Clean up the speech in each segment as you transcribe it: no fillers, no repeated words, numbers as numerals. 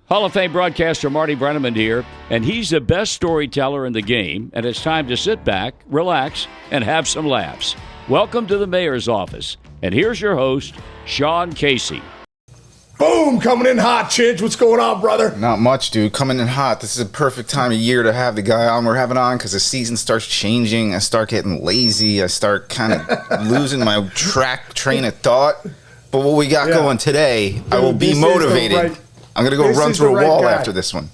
Hall of Fame broadcaster Marty Brenneman here, and he's the best storyteller in the game, and it's time to sit back, relax, and have some laughs. Welcome to the Mayor's Office, and here's your host, Sean Casey. Boom, coming in hot, Chinch. What's going on, brother? Not much, dude. Coming in hot. This is a perfect time of year to have the guy on we're having on because the season starts changing. I start getting lazy. I start kind of losing my train of thought. But what we got going today, dude, I will be motivated. I'm going to go run through a wall after this one.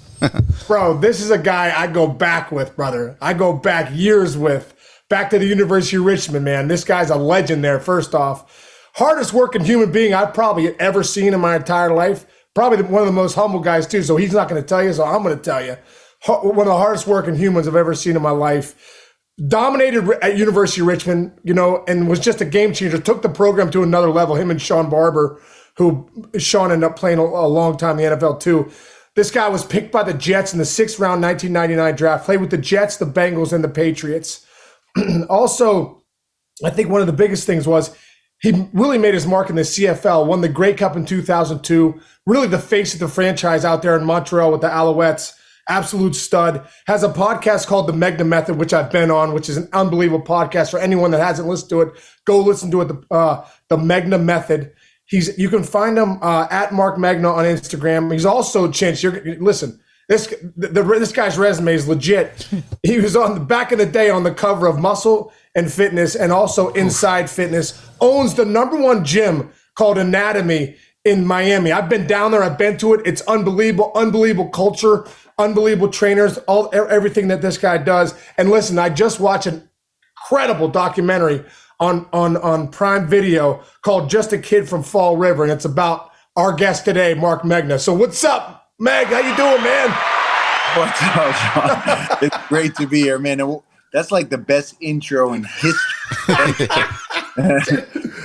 Bro, this is a guy I go back with, brother. I go back years with. Back to the University of Richmond, man. This guy's a legend there, first off. Hardest working human being I've probably ever seen in my entire life. Probably one of the most humble guys, too. So he's not going to tell you, so I'm going to tell you. One of the hardest working humans I've ever seen in my life. Dominated at University of Richmond, you know, and was just a game changer. Took the program to another level. Him and Sean Barber, who Sean ended up playing a long time in the NFL too. This guy was picked by the Jets in the 6th round 1999 draft, played with the Jets, the Bengals, and the Patriots. Also, I think one of the biggest things was he really made his mark in the CFL, won the Grey Cup in 2002, really the face of the franchise out there in Montreal with the Alouettes, absolute stud. Has a podcast called The Megna Method, which I've been on, which is an unbelievable podcast. For anyone that hasn't listened to it, go listen to it, the Megna Method. You can find him at Marc Megna on Instagram. He's also Chinch. Listen, this guy's resume is legit. He was back in the day on the cover of Muscle and Fitness, and also Inside Fitness. Owns the #1 gym called Anatomy in Miami. I've been down there. I've been to it. It's unbelievable culture, unbelievable trainers, everything that this guy does. And listen, I just watched an incredible documentary on Prime Video called Just a Kid from Fall River, and it's about our guest today, Marc Megna. So what's up, Meg? How you doing, man? What's up, Sean? It's great to be here, man. That's like the best intro in history.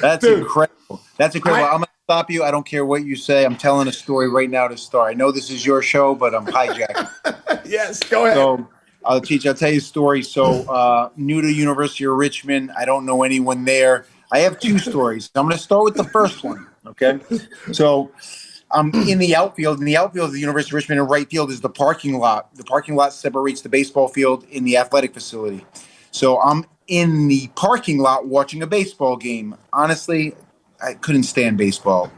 That's Dude, incredible. That's incredible. I'm going to stop you. I don't care what you say. I'm telling a story right now to start. I know this is your show, but I'm hijacking. Yes, go ahead. So, I'll tell you a story. So, new to University of Richmond. I don't know anyone there. I have two stories. I'm going to start with the first one. Okay. So, I'm in the outfield. In the outfield of the University of Richmond, in right field is the parking lot. The parking lot separates the baseball field in the athletic facility. So, I'm in the parking lot watching a baseball game. Honestly, I couldn't stand baseball.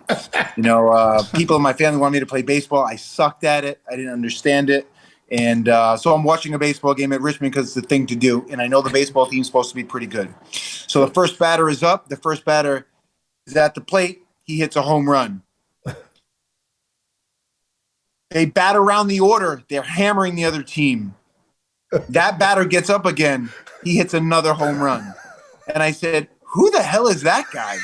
You know, people in my family wanted me to play baseball. I sucked at it. I didn't understand it. And so I'm watching a baseball game at Richmond because it's the thing to do. And I know the baseball team's supposed to be pretty good. So the first batter is up. The first batter is at the plate. He hits a home run. They bat around the order. They're hammering the other team. That batter gets up again. He hits another home run. And I said, who the hell is that guy?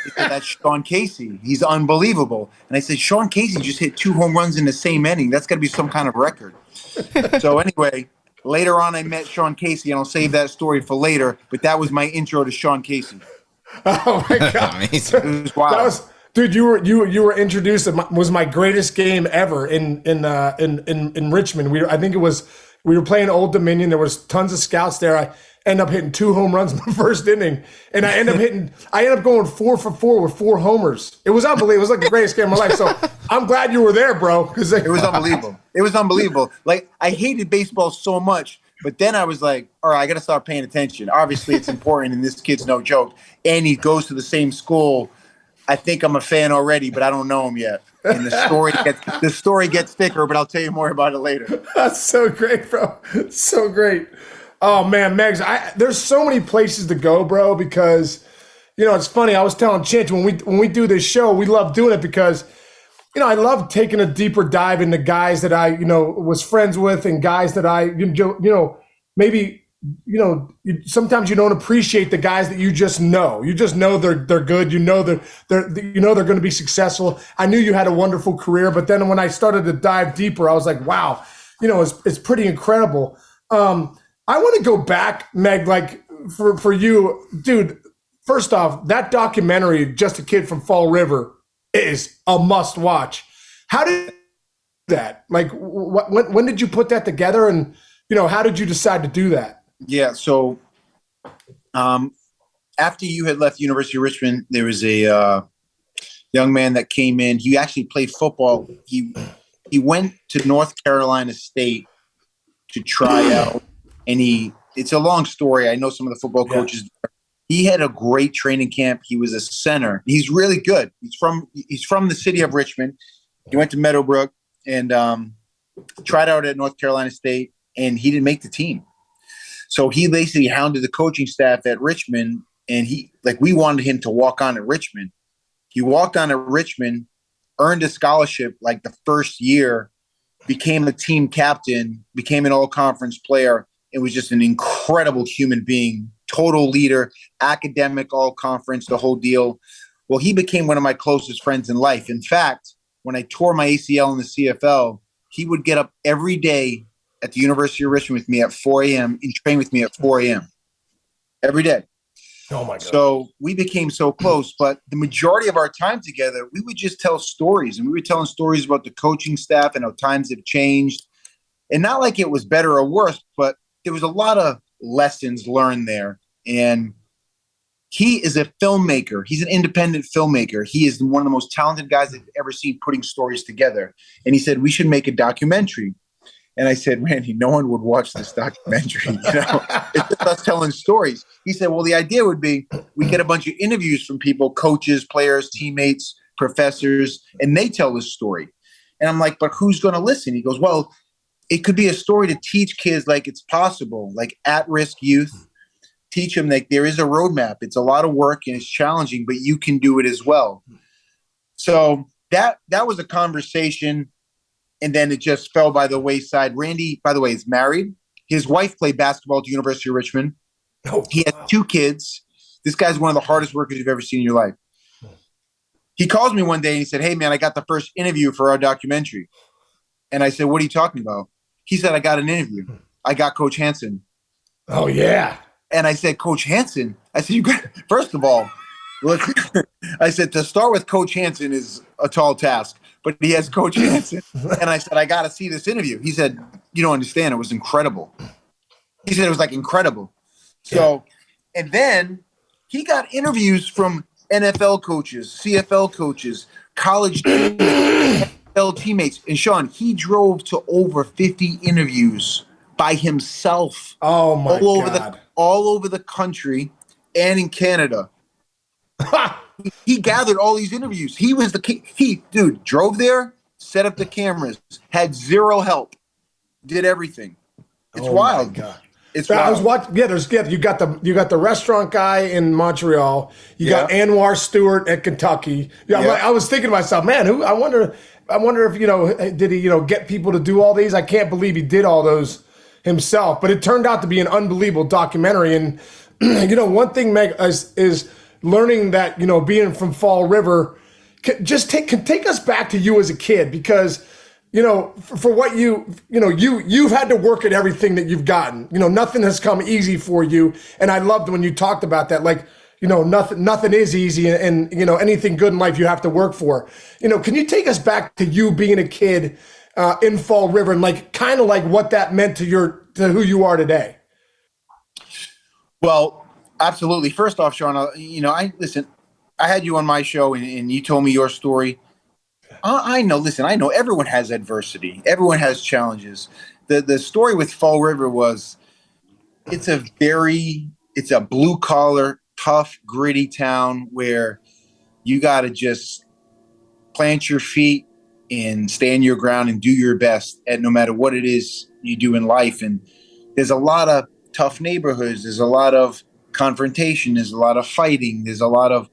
He said, that's Sean Casey. He's unbelievable. And I said, Sean Casey just hit 2 home runs in the same inning. That's got to be some kind of record. So anyway, later on I met Sean Casey, and I'll save that story for later. But that was my intro to Sean Casey. Oh my God! Amazing. It was wild. Dude, you were introduced. It was my greatest game ever in Richmond. We were playing Old Dominion. There was tons of scouts there. I ended up hitting 2 home runs in the first inning, and I ended up going 4 for 4 with 4 homers. It was unbelievable. It was like the greatest game of my life. So I'm glad you were there, bro. Because it was unbelievable. It was unbelievable. Like, I hated baseball so much, but then I was like, all right, I got to start paying attention. Obviously, it's important, and this kid's no joke. And he goes to the same school. I think I'm a fan already, but I don't know him yet. And the story gets thicker, but I'll tell you more about it later. That's so great, bro. So great. Oh man, Megs, there's so many places to go, bro, because you know, it's funny. I was telling Chinch when we do this show, we love doing it because, you know, I love taking a deeper dive into guys that I, you know, was friends with and guys that I, you know, maybe, you know, sometimes you don't appreciate the guys that you just know. You just know they're good. You know they're going to be successful. I knew you had a wonderful career, but then when I started to dive deeper, I was like, wow, you know, it's pretty incredible. I want to go back, Meg, like for you, dude. First off, that documentary, Just a Kid from Fall River, is a must watch. How did you do that? Like, when did you put that together? And, you know, how did you decide to do that? Yeah. So, after you had left the University of Richmond, there was a young man that came in. He actually played football. He he went to North Carolina State to try out, and it's a long story. I know some of the football coaches. He had a great training camp. He was a center. He's really good. He's from the city of Richmond. He went to Meadowbrook and tried out at North Carolina State, and he didn't make the team. So he basically hounded the coaching staff at Richmond, and we wanted him to walk on at Richmond. He walked on at Richmond, earned a scholarship like the first year, became a team captain, became an all-conference player. It was just an incredible human being, total leader, academic, all-conference, the whole deal. Well, he became one of my closest friends in life. In fact, when I tore my ACL in the CFL, he would get up every day at the University of Richmond with me at 4 a.m. and train with me at 4 a.m. every day. Oh, my God. So we became so close. But the majority of our time together, we would just tell stories. And we were telling stories about the coaching staff and how times have changed. And not like it was better or worse, but there was a lot of lessons learned there. And he is a filmmaker. He's an independent filmmaker. He is one of the most talented guys I've ever seen putting stories together. And he said, we should make a documentary. And I said, Randy, no one would watch this documentary. It's just us telling stories. He said, well, the idea would be we get a bunch of interviews from people, coaches, players, teammates, professors, and they tell this story. And I'm like, but who's going to listen? He goes, well, it could be a story to teach kids like it's possible, like at-risk youth. Teach them that there is a roadmap. It's a lot of work and it's challenging, but you can do it as well. So that was a conversation. And then it just fell by the wayside. Randy, by the way, is married. His wife played basketball at the University of Richmond. He has 2 kids. This guy's one of the hardest workers you've ever seen in your life. He calls me one day and he said, hey, man, I got the first interview for our documentary. And I said, what are you talking about? He said, I got an interview. I got Coach Hansen. Oh, yeah. And I said, Coach Hansen? I said, first of all, I said, to start with Coach Hansen is a tall task, but he has Coach Hansen. And I said, I got to see this interview. He said, you don't understand. It was incredible. He said it was like incredible. So, and then he got interviews from NFL coaches, CFL coaches, college teammates, NFL teammates. And Sean, he drove to over 50 interviews by himself. Oh my God. All over the country and in Canada. He gathered all these interviews. He was dude, drove there, set up the cameras, had zero help, did everything. It's wild. My God. It's wild. I was wild. watching. You got the restaurant guy in Montreal. You got Anwar Stewart at Kentucky. I was thinking to myself, man, I wonder if did he get people to do all these? I can't believe he did all those himself. But it turned out to be an unbelievable documentary. And one thing, Meg, is learning that being from Fall River can take us back to you as a kid, because for what you've had to work at everything that you've gotten. Nothing has come easy for you, and I loved when you talked about that. Like, nothing is easy, and anything good in life you have to work for. Can you take us back to you being a kid in Fall River, and kind of what that meant to who you are today? Well, absolutely. First off, Sean, I had you on my show and you told me your story. I know everyone has adversity. Everyone has challenges. The story with Fall River was, it's a blue collar, tough, gritty town where you got to just plant your feet and stand your ground and do your best at no matter what it is you do in life. And there's a lot of tough neighborhoods. There's a lot of confrontation. There's a lot of fighting. There's a lot of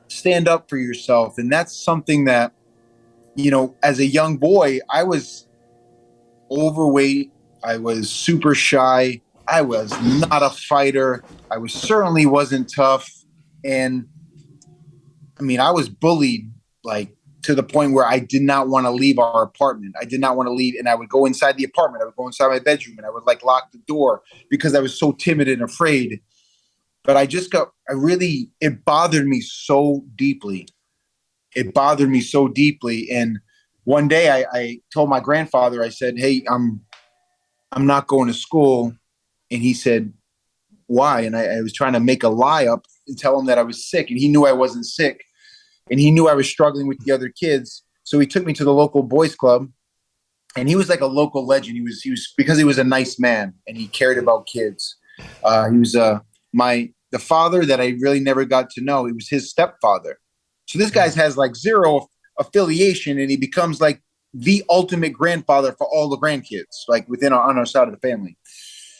stand up for yourself. And that's something that, as a young boy, I was overweight. I was super shy. I was not a fighter. I certainly wasn't tough. And I was bullied to the point where I did not want to leave our apartment. I did not want to leave. And I would go inside the apartment. I would go inside my bedroom and I would lock the door because I was so timid and afraid. But it bothered me so deeply. And one day I told my grandfather, I said, hey, I'm not going to school. And he said, why? And I was trying to make a lie up and tell him that I was sick. And he knew I wasn't sick. And he knew I was struggling with the other kids. So he took me to the local boys club and he was like a local legend. He was because he was a nice man and he cared about kids. He was the father that I really never got to know. He was his stepfather. So this guy has like zero affiliation, and he becomes like the ultimate grandfather for all the grandkids, like on our side of the family.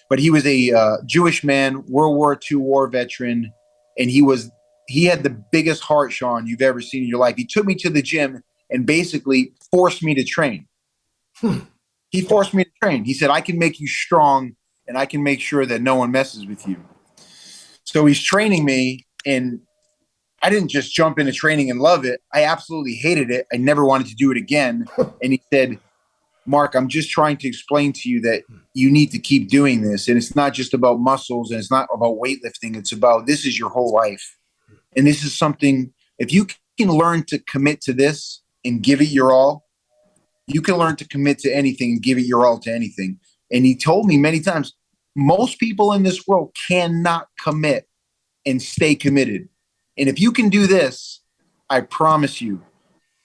But he was a Jewish man, World War II war veteran, and he had the biggest heart, Sean, you've ever seen in your life. He took me to the gym and basically forced me to train. He forced me to train. He said, I can make you strong and I can make sure that no one messes with you. So he's training me, and I didn't just jump into training and love it. I absolutely hated it. I never wanted to do it again. And he said, Mark, I'm just trying to explain to you that you need to keep doing this. And it's not just about muscles, and it's not about weightlifting. It's about, this is your whole life. And this is something, if you can learn to commit to this and give it your all, you can learn to commit to anything and give it your all to anything. And he told me many times, most people in this world cannot commit and stay committed. And if you can do this, I promise you,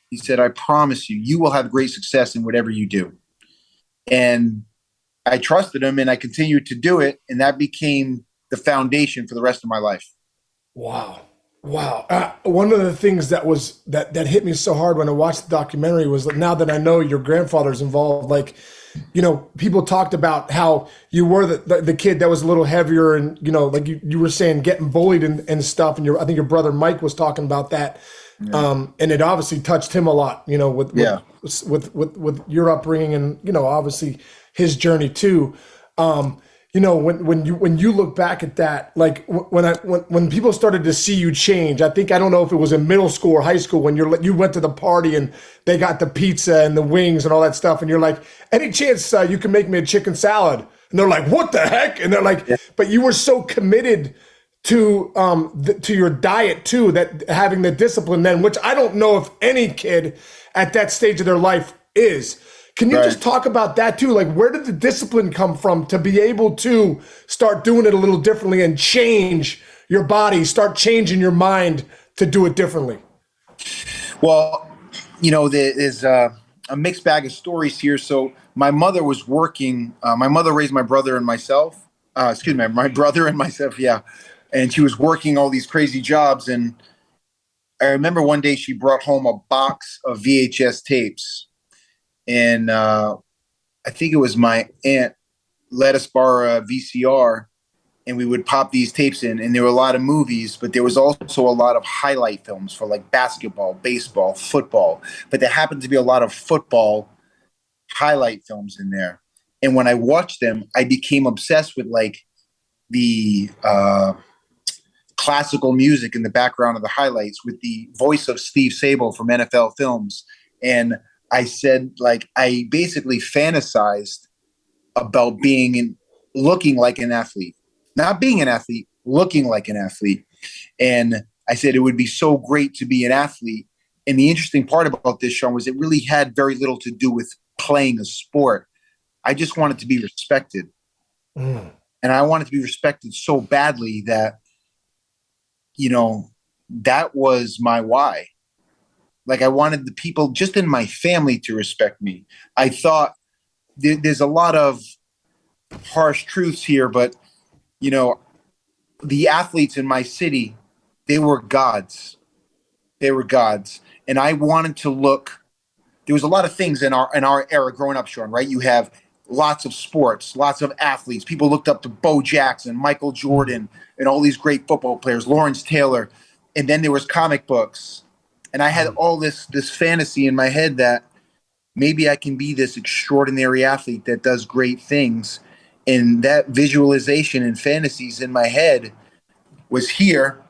he said, I promise you, you will have great success in whatever you do. And I trusted him, and I continued to do it. And that became the foundation for the rest of my life. Wow. Wow. One of the things that hit me so hard when I watched the documentary was that now that I know your grandfather's involved, like, you know, people talked about how you were the kid that was a little heavier, and, you know, like you were saying, getting bullied and stuff. And I think your brother Mike was talking about that. Yeah. And it obviously touched him a lot, you know, with your upbringing and, you know, obviously his journey too. You know, when you look back at that, like when people started to see you change, I don't know if it was in middle school or high school when you went to the party and they got the pizza and the wings and all that stuff, and you're like, any chance you can make me a chicken salad? And they're like, what the heck? And they're like, but you were so committed to your diet too, that having the discipline then, which I don't know if any kid at that stage of their life is. Can you just talk about that too? Like, where did the discipline come from to be able to start doing it a little differently and change your body, start changing your mind to do it differently? Well, you know, there's a mixed bag of stories here. So my mother was working. My mother raised my brother and myself. My brother and myself. Yeah. And she was working all these crazy jobs. And I remember one day she brought home a box of VHS tapes. And I think it was my aunt let us borrow a VCR, and we would pop these tapes in. And there were a lot of movies, but there was also a lot of highlight films for like basketball, baseball, football. But there happened to be a lot of football highlight films in there. And when I watched them, I became obsessed with like the classical music in the background of the highlights with the voice of Steve Sable from NFL Films. And I said, like, I basically fantasized about looking like an athlete, not being an athlete, looking like an athlete. And I said, it would be so great to be an athlete. And the interesting part about this, Sean, was it really had very little to do with playing a sport. I just wanted to be respected. And I wanted to be respected so badly that, you know, that was my why. Like, I wanted the people just in my family to respect me. I thought there's a lot of harsh truths here, but, you know, the athletes in my city, they were gods. They were gods. And I wanted to look. There was a lot of things in our era growing up, Sean, right? You have lots of sports, lots of athletes. People looked up to Bo Jackson, Michael Jordan, and all these great football players, Lawrence Taylor. And then there was comic books. And I had all this fantasy in my head that maybe I can be this extraordinary athlete that does great things. And that visualization and fantasies in my head was here.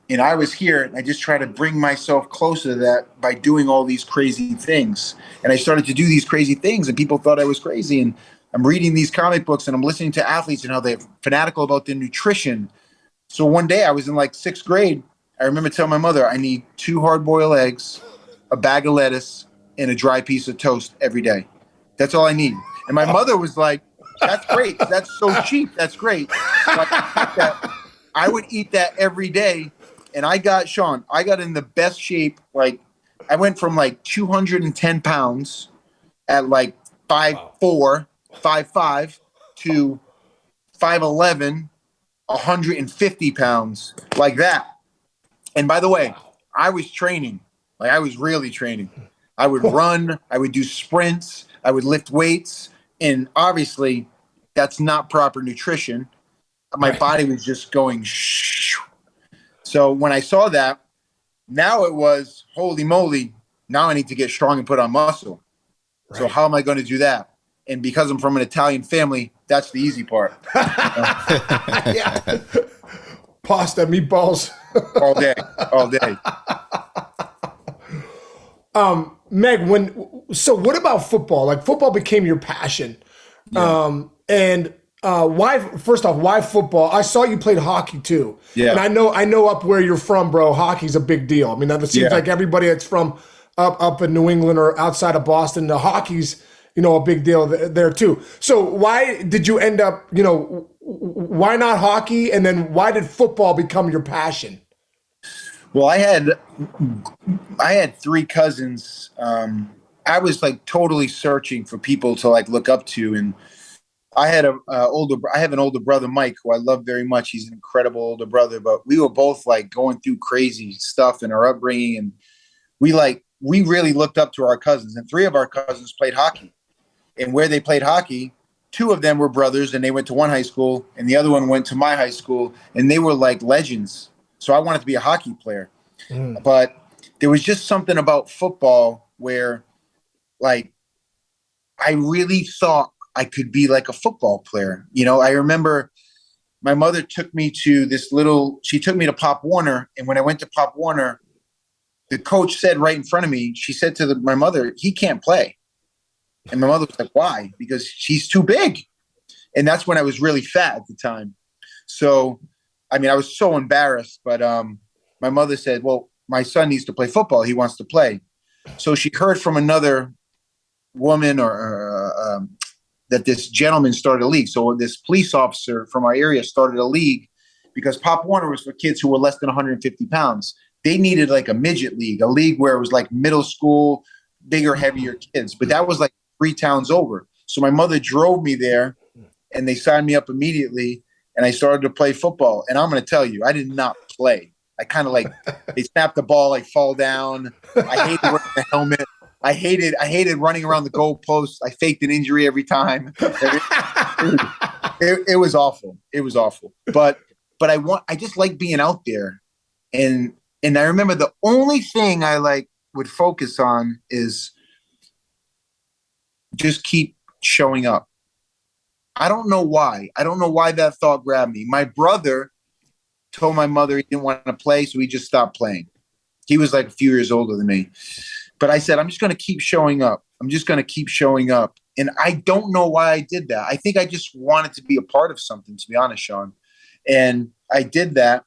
And I was here, and I just tried to bring myself closer to that by doing all these crazy things. And I started to do these crazy things, and people thought I was crazy. And I'm reading these comic books, and I'm listening to athletes and how they're fanatical about their nutrition. So one day I was in like sixth grade. I remember telling my mother, I need 2 hard-boiled eggs, a bag of lettuce, and a dry piece of toast every day. That's all I need. And my mother was like, that's great. That's so cheap. That's great. So I would eat that every day. And I got in the best shape. Like, I went from like 210 pounds at like 5'4", 5'5", to 5'11", 150 pounds, like that. And by the way, I was training. Like, I was really training. I would run. I would do sprints. I would lift weights. And obviously, that's not proper nutrition. My body was just going shh. So when I saw that, now it was, holy moly, now I need to get strong and put on muscle. Right. So how am I going to do that? And because I'm from an Italian family, that's the easy part. Yeah. Pasta, meatballs. All day. Meg, so what about football? Like, football became your passion. Yeah. Why, first off, why football? I saw you played hockey too. Yeah. And I know up where you're from, bro, hockey's a big deal. I mean, it seems like everybody that's from up in New England or outside of Boston, the hockey's, a big deal there too. So why did you end up, why not hockey? And then why did football become your passion? Well, I had 3 cousins. I was like totally searching for people to like look up to, and I had I have an older brother, Mike, who I love very much. He's an incredible older brother, but we were both like going through crazy stuff in our upbringing, and we really looked up to our cousins, and 3 of our cousins played hockey. And where they played hockey, 2 of them were brothers, and they went to one high school, and the other one went to my high school, and they were like legends. So I wanted to be a hockey player. But there was just something about football where, like, I really thought I could be like a football player. I remember my mother took me to she took me to Pop Warner. And when I went to Pop Warner, the coach said right in front of me, she said to my mother, he can't play. And my mother was like, why? Because he's too big. And that's when I was really fat at the time. So, I mean, I was so embarrassed, but my mother said, well, my son needs to play football. He wants to play. So she heard from another woman that this gentleman started a league. So this police officer from our area started a league because Pop Warner was for kids who were less than 150 pounds. They needed like a midget league, a league where it was like middle school, bigger, heavier kids. But that was like 3 towns over. So my mother drove me there, and they signed me up immediately, and I started to play football. And I'm going to tell you, I did not play. I kind of like, they snapped the ball, I fall down. I hated wearing the helmet. I hated running around the goalpost. I faked an injury every time. It was awful. It was awful. But I just like being out there. And I remember the only thing I like would focus on is just keep showing up. I don't know why. I don't know why that thought grabbed me. My brother told my mother he didn't want to play, so he just stopped playing. He was like a few years older than me. But I said, I'm just going to keep showing up. I'm just going to keep showing up. And I don't know why I did that. I think I just wanted to be a part of something, to be honest, Sean. And I did that.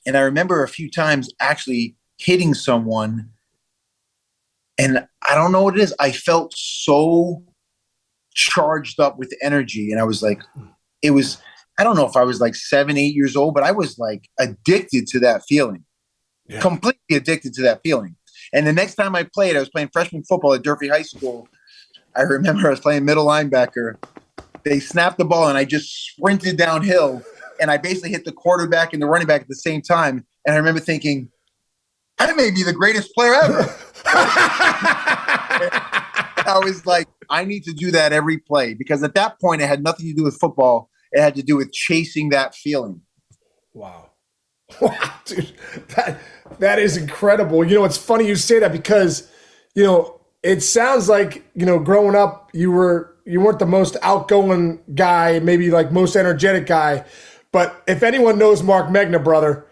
And I remember a few times actually hitting someone. And I don't know what it is. I felt so charged up with energy. And I was like, I don't know if I was like 7, 8 years old, but I was like addicted to that feeling. Yeah. Completely addicted to that feeling. And the next time I played, I was playing freshman football at Durfee High School. I remember I was playing middle linebacker. They snapped the ball and I just sprinted downhill. And I basically hit the quarterback and the running back at the same time. And I remember thinking, I may be the greatest player ever. I was like, I need to do that every play, because at that point it had nothing to do with football. It had to do with chasing that feeling. Wow. Wow, dude, that is incredible. It's funny you say that because, it sounds like, growing up, you weren't the most outgoing guy, maybe like most energetic guy. But if anyone knows Marc Megna, brother,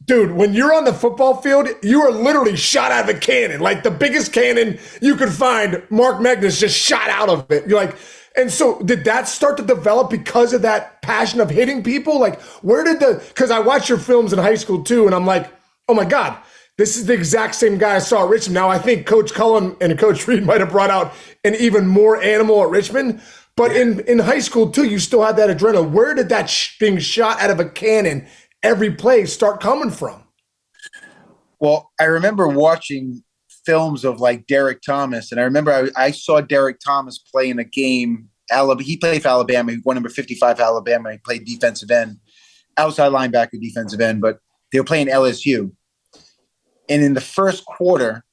dude, when you're on the football field, you are literally shot out of a cannon, like the biggest cannon you could find. Marc Megna's just shot out of it. You're like, and so did that start to develop because of that passion of hitting people? Like, because I watched your films in high school too, and I'm like, oh my God, this is the exact same guy I saw at Richmond. Now, I think Coach Cullen and Coach Reed might have brought out an even more animal at Richmond. But in high school too, you still had that adrenaline. Where did that being shot out of a cannon every play start coming from? Well, I remember watching films of like Derek Thomas. And I remember I saw Derek Thomas play in a game. He played for Alabama. He won number 55 Alabama. He played defensive end, outside linebacker, defensive end, but they were playing LSU. And in the first quarter,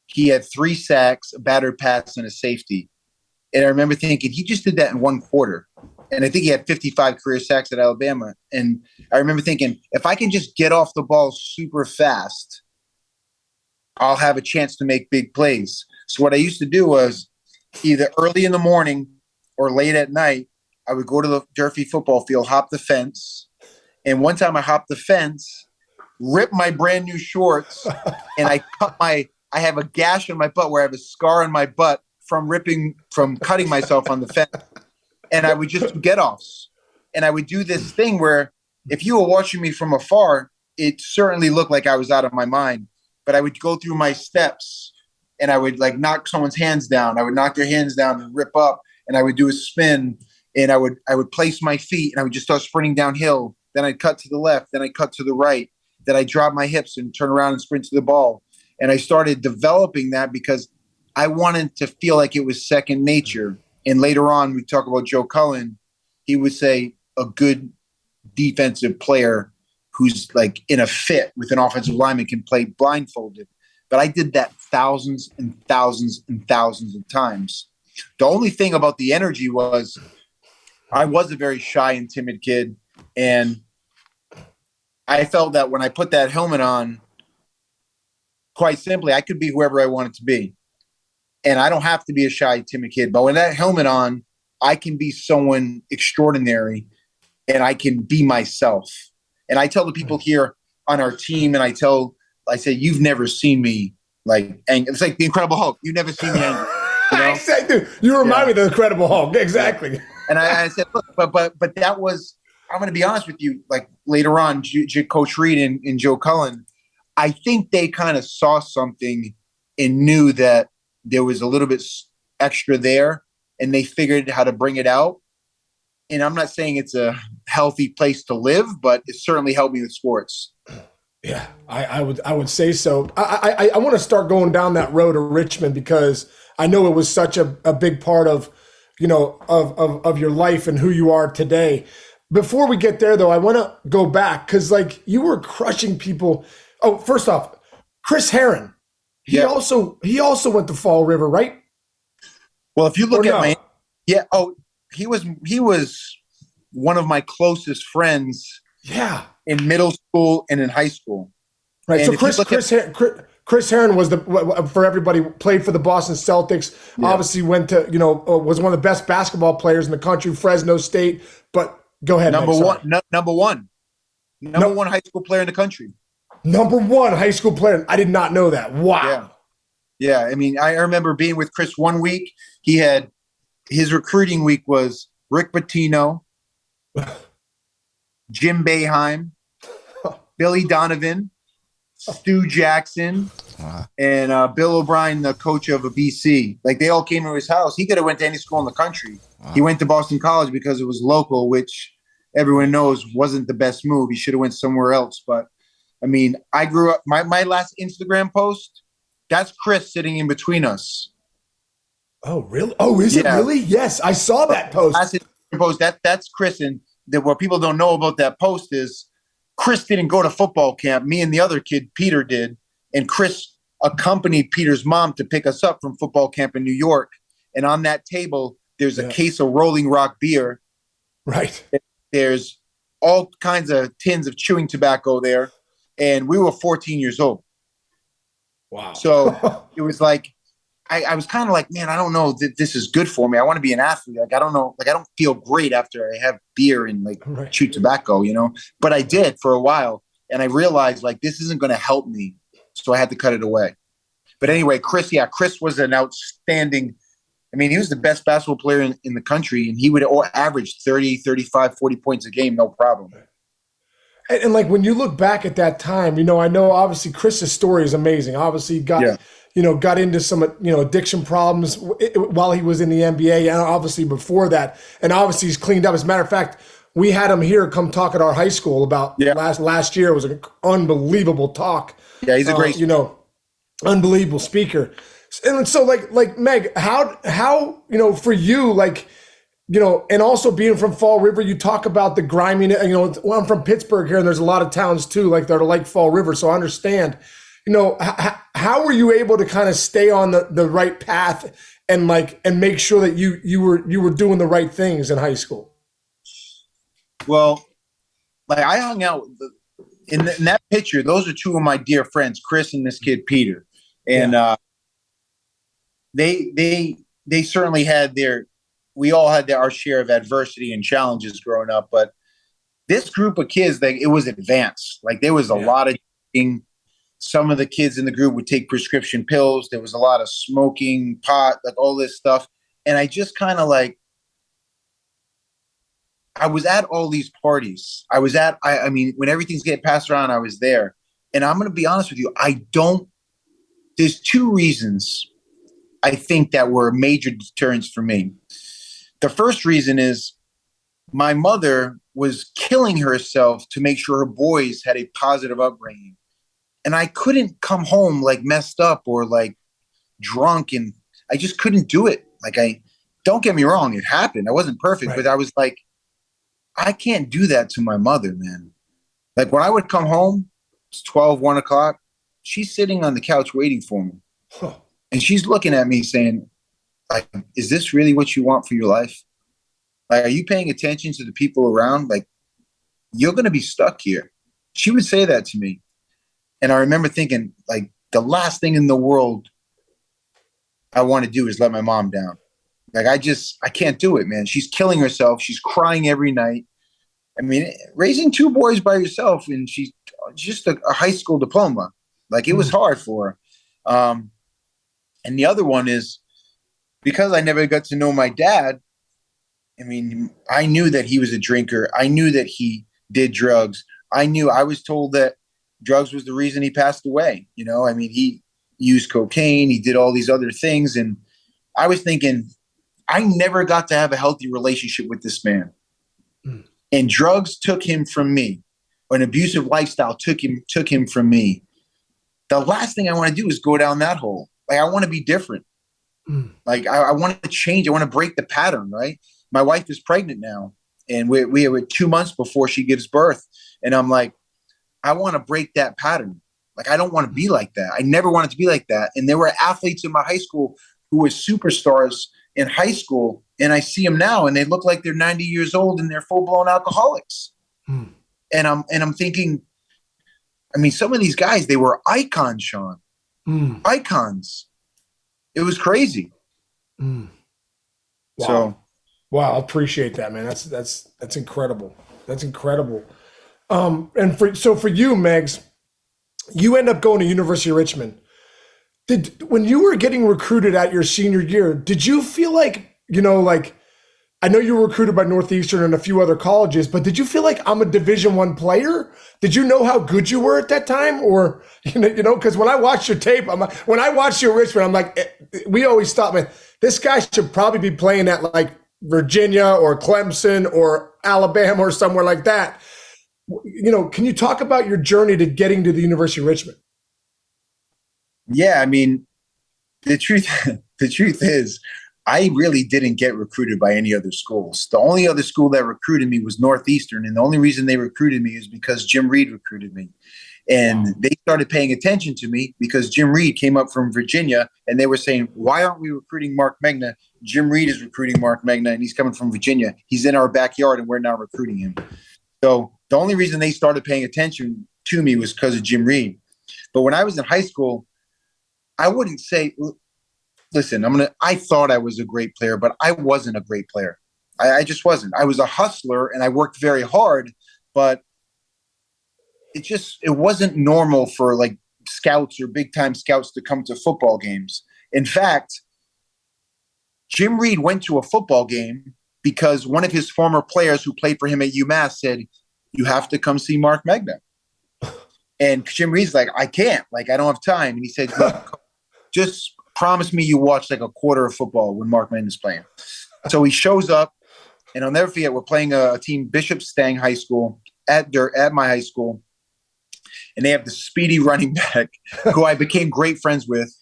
he had 3 sacks, a battered pass, and a safety. And I remember thinking, he just did that in 1 quarter. And I think he had 55 career sacks at Alabama. And I remember thinking, if I can just get off the ball super fast, I'll have a chance to make big plays. So what I used to do was either early in the morning or late at night, I would go to the Durfee football field, hop the fence. And one time I hopped the fence, ripped my brand new shorts, and I have a gash on my butt where I have a scar on my butt from cutting myself on the fence. And I would just do get-offs. And I would do this thing where if you were watching me from afar, it certainly looked like I was out of my mind. But I would go through my steps and I would like knock someone's hands down. I would knock their hands down and rip up, and I would do a spin, and I would place my feet and I would just start sprinting downhill. Then I'd cut to the left. Then I'd cut to the right. Then I'd drop my hips and turn around and sprint to the ball. And I started developing that because I wanted to feel like it was second nature. And later on, we talk about Joe Cullen. He would say a good defensive player who's like in a fit with an offensive lineman can play blindfolded. But I did that thousands and thousands and thousands of times. The only thing about the energy was I was a very shy and timid kid. And I felt that when I put that helmet on, quite simply, I could be whoever I wanted to be. And I don't have to be a shy, timid kid. But with that helmet on, I can be someone extraordinary and I can be myself. And I tell the people here on our team, and I say, you've never seen me like angry. It's like the Incredible Hulk. You've never seen me angry. You know? Exactly. You remind me of the Incredible Hulk. Exactly. And I said, look, but that was, I'm going to be honest with you, like later on, Coach Reed and Joe Cullen, I think they kind of saw something and knew that there was a little bit extra there, and they figured how to bring it out. And I'm not saying it's a healthy place to live, but it certainly helped me with sports. Yeah, I would say so. I want to start going down that road of Richmond because I know it was such a big part of, of your life and who you are today. Before we get there, though, I want to go back because, like, you were crushing people. Oh, first off, Chris Herron. He also went to Fall River, right? Well, if you look at he was one of my closest friends. Yeah. In middle school and in high school. Right. And so Chris Herron was for everybody, played for the Boston Celtics. Yeah. Obviously went to was one of the best basketball players in the country, Fresno State. But go ahead. Number one high school player in the country. Number one high school player. I did not know that. Wow. Yeah. I mean, I remember being with Chris one week. He had his recruiting week was Rick Pitino, Jim Boeheim, Billy Donovan, Stu Jackson, and Bill O'Brien, the coach of a BC. Like, they all came to his house. He could have went to any school in the country. Wow. He went to Boston College because it was local, which everyone knows wasn't the best move. He should have went somewhere else. But I mean, I grew up. My last Instagram post, that's Chris sitting in between us. Oh, really? Oh, is it really? Yes, I saw that post. That's Chris, and what people don't know about that post is Chris didn't go to football camp. Me and the other kid, Peter, did, and Chris accompanied Peter's mom to pick us up from football camp in New York. And on that table, there's a case of Rolling Rock beer. Right. There's all kinds of tins of chewing tobacco there, and we were 14 years old. Wow. So it was like, I was kind of like, man, I don't know that this is good for me. I want to be an athlete. Like, I don't know. Like, I don't feel great after I have beer and chew tobacco, But I did for a while, and I realized like this isn't going to help me, so I had to cut it away. But anyway, Chris was an outstanding. I mean, he was the best basketball player in the country, and he would average 30, 35, 40 points a game, no problem. And like when you look back at that time, I know obviously Chris's story is amazing. Obviously, he got into some, addiction problems while he was in the NBA, and obviously before that. And obviously he's cleaned up. As a matter of fact, we had him here come talk at our high school about last year. It was an unbelievable talk. Yeah, he's a great. unbelievable speaker. And so like Meg, how, for you, like, and also being from Fall River, you talk about the grimy, well, I'm from Pittsburgh here, and there's a lot of towns too, like that are like Fall River. So I understand, how were you able to kind of stay on the right path and make sure that you were doing the right things in high school? Well, like I hung out in that picture. Those are two of my dear friends, Chris and this kid Peter, and they certainly had we all had our share of adversity and challenges growing up. But this group of kids, it was advanced. Like there was a lot of drinking. Some of the kids in the group would take prescription pills. There was a lot of smoking, pot, like all this stuff. And I just kind of I was at all these parties. I mean, when everything's getting passed around, I was there. And I'm going to be honest with you. There's two reasons I think that were major deterrents for me. The first reason is my mother was killing herself to make sure her boys had a positive upbringing. And I couldn't come home messed up or drunk, and I just couldn't do it. Don't get me wrong, it happened. I wasn't perfect, right. But I was I can't do that to my mother, man. When I would come home, it's 12, 1 o'clock, she's sitting on the couch waiting for me. Huh. And she's looking at me saying, is this really what you want for your life? Are you paying attention to the people around? You're going to be stuck here. She would say that to me. And I remember thinking, the last thing in the world I want to do is let my mom down. I can't do it, man. She's killing herself. She's crying every night. I mean, raising two boys by yourself, and she's just a high school diploma. It was hard for her. And the other one is because I never got to know my dad. I mean, I knew that he was a drinker. I knew that he did drugs. I was told that drugs was the reason he passed away. I mean, he used cocaine. He did all these other things. And I was thinking, I never got to have a healthy relationship with this man. Mm. And drugs took him from me. Or an abusive lifestyle took him from me. The last thing I want to do is go down that hole. I want to be different. Mm. I want to change. I want to break the pattern, right? My wife is pregnant now. And we were 2 months before she gives birth. And I'm I want to break that pattern. I don't want to be like that. I never wanted to be like that. And there were athletes in my high school who were superstars in high school. And I see them now and they look like they're 90 years old and they're full-blown alcoholics. Hmm. And I'm thinking, I mean, some of these guys, they were icons, Sean. Icons. It was crazy. Wow. So, wow, I appreciate that, man. That's incredible. That's incredible. And for you, Megs, you end up going to University of Richmond. When you were getting recruited at your senior year, did you feel I know you were recruited by Northeastern and a few other colleges, but did you feel like I'm a Division I player? Did you know how good you were at that time? Or, because when I watched your tape, when I watched you at Richmond, we always thought, man, this guy should probably be playing at Virginia or Clemson or Alabama or somewhere like that. Can you talk about your journey to getting to the University of Richmond? Yeah, I mean, the truth is, I really didn't get recruited by any other schools. The only other school that recruited me was Northeastern, and the only reason they recruited me is because Jim Reed recruited me. And they started paying attention to me because Jim Reed came up from Virginia, and they were saying, why aren't we recruiting Marc Megna? Jim Reed is recruiting Marc Megna, and he's coming from Virginia. He's in our backyard, and we're now recruiting him. So the only reason they started paying attention to me was because of Jim Reed. But when I was in high school, I wouldn't say, listen, I thought I was a great player, but I wasn't a great player. I just wasn't. I was a hustler and I worked very hard, but it wasn't normal for scouts or big time scouts to come to football games. In fact, Jim Reed went to a football game because one of his former players who played for him at UMass said, you have to come see Marc Megna. And Jim Reed's I can't, I don't have time. And he said, look, just promise me you watch a quarter of football when Marc Megna's playing. So he shows up, and I'll never forget, we're playing a team, Bishop Stang High School, at my high school. and they have the speedy running back who I became great friends with.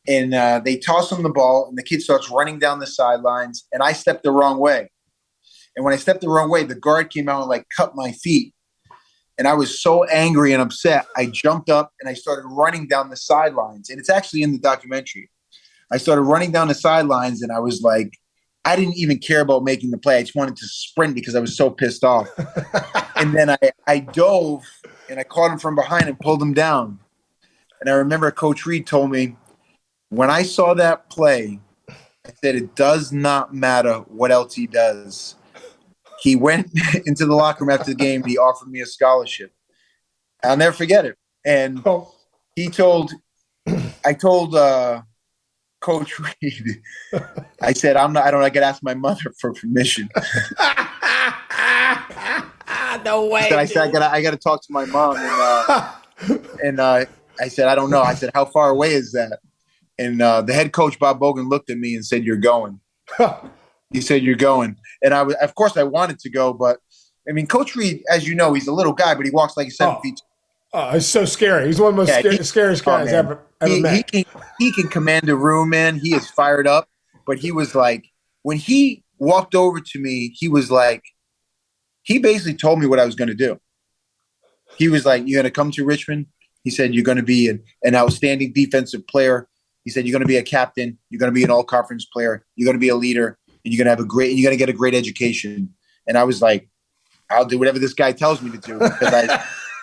And they toss him the ball, and the kid starts running down the sidelines, and I stepped the wrong way. And when I stepped the wrong way, the guard came out and like cut my feet. And I was so angry and upset. I jumped up and I started running down the sidelines. And it's actually in the documentary. I started running down the sidelines, and I was like, I didn't even care about making the play. I just wanted to sprint because I was so pissed off. And then I dove and I caught him from behind and pulled him down. And I remember Coach Reed told me, when I saw that play, I said, it does not matter what else he does. He went into the locker room after the game. He offered me a scholarship. I'll never forget it. And I told Coach Reed, I said, I got to ask my mother for permission. No way. I said, I got to talk to my mom. And I said, I don't know. I said, how far away is that? And the head coach, Bob Bogan, looked at me and said, you're going. He said, you're going. And of course I wanted to go, but I mean, Coach Reed, as you know, he's a little guy, but he walks like he's 7 feet. Oh, it's so scary. He's one of the most scariest guys ever met. He can command a room, man. He is fired up. But he was like, when he walked over to me, he was like, he basically told me what I was going to do. He was like, you're going to come to Richmond. He said, you're going to be an outstanding defensive player. He said, you're going to be a captain. You're going to be an all-conference player. You're going to be a leader. And you're going to get a great education. And I was like, I'll do whatever this guy tells me to do. Because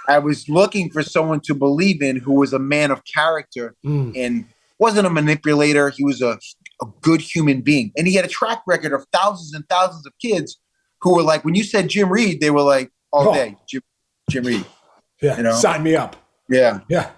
I was looking for someone to believe in who was a man of character and wasn't a manipulator. He was a good human being. And he had a track record of thousands and thousands of kids who were like, when you said Jim Reed, they were like, all day, Jim Reed. Yeah, you know? Sign me up. Yeah. Yeah.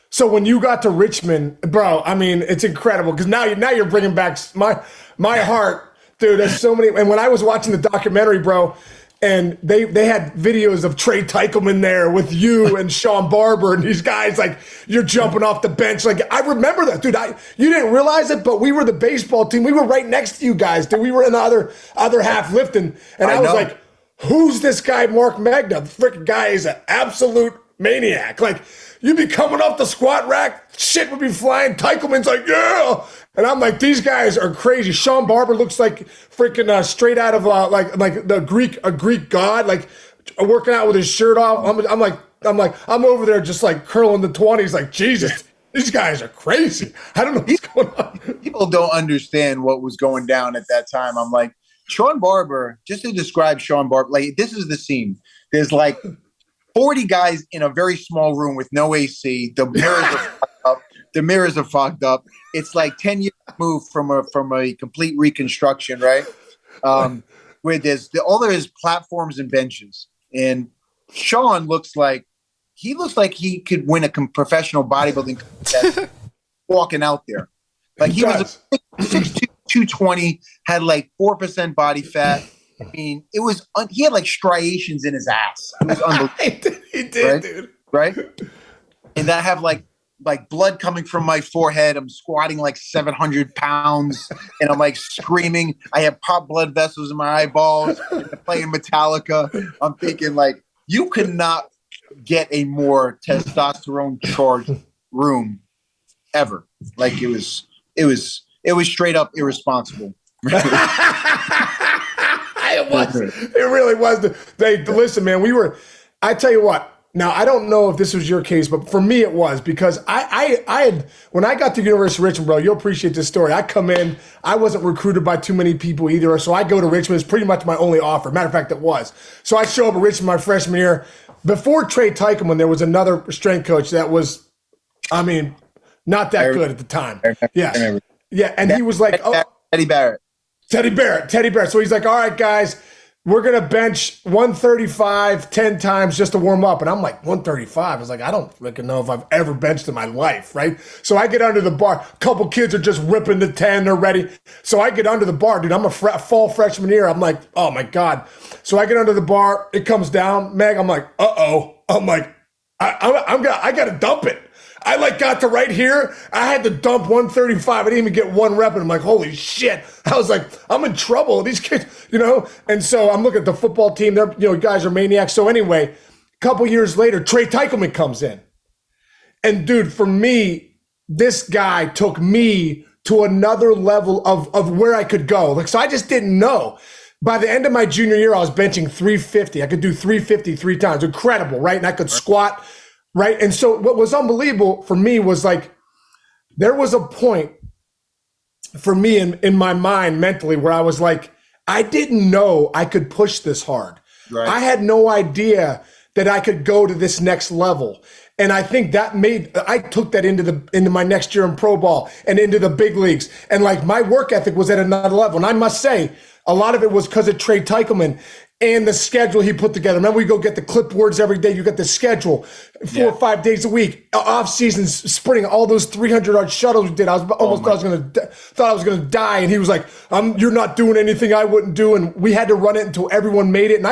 So when you got to Richmond, bro, I mean, it's incredible because now you're bringing back my heart. Dude, there's so many. And when I was watching the documentary, bro, and they had videos of Trey Teichelman there with you and Sean Barber and these guys, like, you're jumping off the bench. Like, I remember that, dude. You didn't realize it, but we were the baseball team. We were right next to you guys, dude. We were in the other half lifting. And I was like, who's this guy, Marc Megna? The freaking guy is an absolute maniac. Like, you'd be coming off the squat rack, shit would be flying. Teichelman's like, yeah. And I'm like, these guys are crazy. Sean Barber looks like freaking straight out of like a Greek god, like working out with his shirt off. I'm over there just like curling the 20s, like, Jesus, these guys are crazy. I don't know what's going on. People don't understand what was going down at that time. I'm like, Sean Barber, just to describe Sean Barber, like, this is the scene. There's like 40 guys in a very small room with no AC. The mirrors are fucked up. The mirrors are fogged up. It's like 10 years removed from a complete reconstruction, right? Where all there is platforms and benches. And Sean looks like he could win a professional bodybuilding contest walking out there. Like, he was a 6'2", 220, had like 4% body fat. I mean, he had like striations in his ass. It was unbelievable. He did, right? dude. Right? And I have like blood coming from my forehead. I'm squatting like 700 pounds and I'm like screaming. I have pop blood vessels in my eyeballs. I'm playing Metallica. I'm thinking, like, you could not get a more testosterone charged room ever. Like, it was straight up irresponsible. It was. It really was. Listen, man, I tell you what, now I don't know if this was your case, but for me it was, because I had, when I got to University of Richmond, bro, you'll appreciate this story. I come in, I wasn't recruited by too many people either, so I go to Richmond. It's pretty much my only offer. Matter of fact, it was. So I show up at Richmond my freshman year. Before Trey Teichelman, there was another strength coach that was, I mean, not that good at the time. Yeah. Yeah, and he was like, Teddy Barrett. Teddy Barrett. So he's like, all right, guys, we're going to bench 135 10 times just to warm up. And I'm like, 135? I was like, I don't freaking know if I've ever benched in my life, right? So I get under the bar. A couple kids are just ripping the 10. They're ready. So I get under the bar. Dude, I'm a fall freshman year. I'm like, oh, my God. So I get under the bar. It comes down. Meg, I'm like, uh-oh. I'm like, I got to dump it. I like got to right here. I had to dump 135. I didn't even get one rep. And I'm like, holy shit. I was like, I'm in trouble. These kids, And so I'm looking at the football team. They're, guys are maniacs. So anyway, A couple years later, Trey Teichelman comes in. And dude, for me, this guy took me to another level of where I could go. Like, so I just didn't know. By the end of my junior year, I was benching 350. I could do 350 3 times. Incredible, right? And I could squat, right? And so what was unbelievable for me was like, there was a point for me in my mind mentally where I was like, I didn't know I could push this hard. Right. I had no idea that I could go to this next level. And I think I took that into my next year in pro ball and into the big leagues. And like my work ethic was at another level. And I must say, a lot of it was because of Trey Teichelman and the schedule he put together. Remember, we go get the clipboards every day. You get the schedule 4 or 5 days a week, off season, sprinting, all those 300-yard shuttles we did. I thought I was going to die. And he was like, you're not doing anything I wouldn't do. And we had to run it until everyone made it. And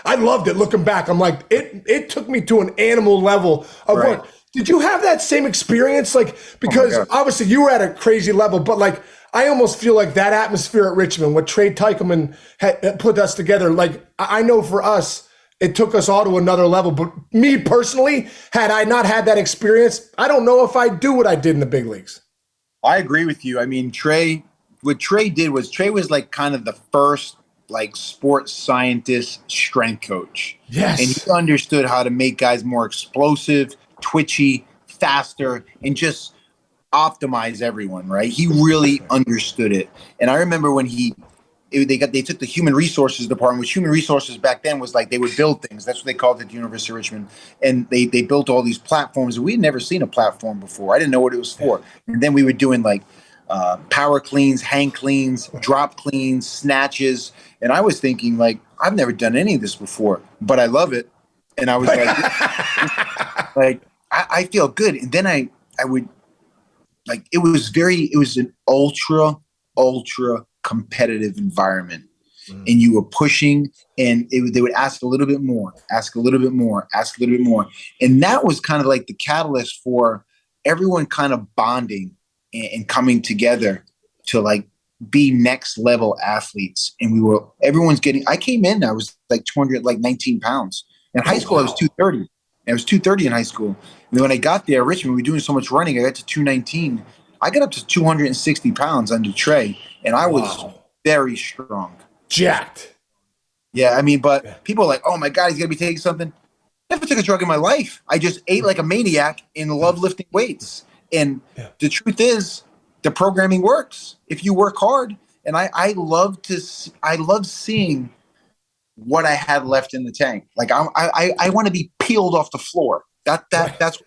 I loved it looking back. I'm like, it took me to an animal level of work. Did you have that same experience? Like, because obviously you were at a crazy level, but like, I almost feel like that atmosphere at Richmond, what Trey Teichelman had put us together, like I know for us, it took us all to another level. But me personally, had I not had that experience, I don't know if I'd do what I did in the big leagues. I agree with you. I mean, what Trey did was Trey was like kind of the first like sports scientist strength coach. Yes. And he understood how to make guys more explosive, twitchy, faster, and just optimize everyone, right? He really understood it. And I remember when they took the human resources department, which human resources back then was like they would build things. That's what they called it at the University of Richmond. And they built all these platforms. We had never seen a platform before. I didn't know what it was for. And then we were doing like power cleans, hang cleans, drop cleans, snatches. And I was thinking like, I've never done any of this before, but I love it. And I was like, I feel good. And then I would, like, it was an ultra competitive environment. And you were pushing and they would ask a little bit more, ask a little bit more, ask a little bit more. And that was kind of like the catalyst for everyone kind of bonding and coming together to like be next level athletes. And I came in, I was like 219 pounds. In high school, I was 230. I was 230 in high school. And then when I got there at Richmond, we were doing so much running, I got to 219. I got up to 260 pounds under Trey, and I was very strong. Jacked. Yeah, I mean, but people are like, oh my God, he's going to be taking something. I never took a drug in my life. I just ate like a maniac and loved lifting weights. And the truth is, the programming works if you work hard. And I love seeing what I had left in the tank. Like I want to be peeled off the floor. That's that's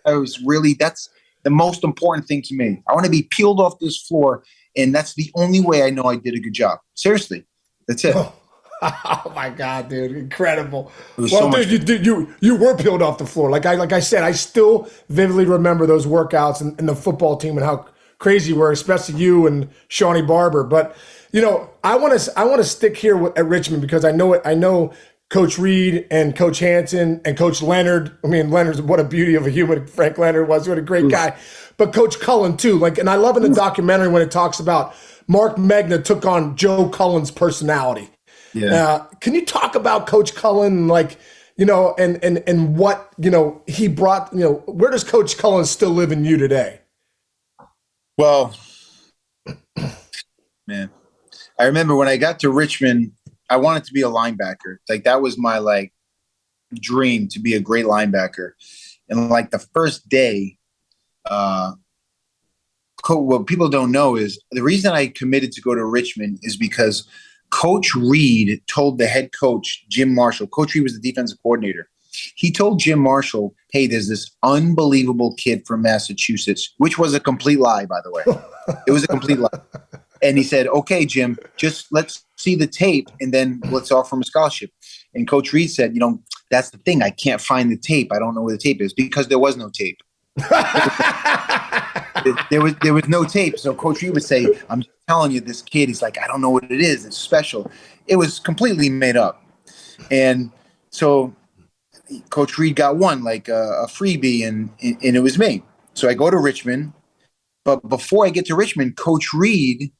the most important thing to me. I want to be peeled off this floor, and that's the only way I know I did a good job. Seriously, that's it. Oh my God, dude, incredible! Well, dude, you were peeled off the floor. Like I said, I still vividly remember those workouts and the football team and how crazy you were, especially you and Shawnee Barber. But you know, I want to stick here at Richmond because I know Coach Reed and Coach Hansen and Coach Leonard. I mean, Leonard's what a beauty of a human. Frank Leonard was what a great guy. But Coach Cullen too. Like, and I love in the documentary when it talks about Marc Megna took on Joe Cullen's personality. Yeah. Can you talk about Coach Cullen, like, you know, and what, you know, he brought, you know, where does Coach Cullen still live in you today? Well, man, I remember when I got to Richmond, I wanted to be a linebacker. Like, that was my like dream, to be a great linebacker. And like the first day, what people don't know is the reason I committed to go to Richmond is because Coach Reed told the head coach, Jim Marshall. Coach Reed was the defensive coordinator. He told Jim Marshall, hey, there's this unbelievable kid from Massachusetts, which was a complete lie, by the way. It was a complete lie. And he said, okay, Jim, just let's see the tape, and then let's offer him a scholarship. And Coach Reed said, you know, that's the thing. I can't find the tape. I don't know where the tape is, because there was no tape. There was no tape. So Coach Reed would say, I'm just telling you, this kid, he's like, I don't know what it is. It's special. It was completely made up. And so Coach Reed got one, like a freebie, and it was me. So I go to Richmond. But before I get to Richmond, Coach Reed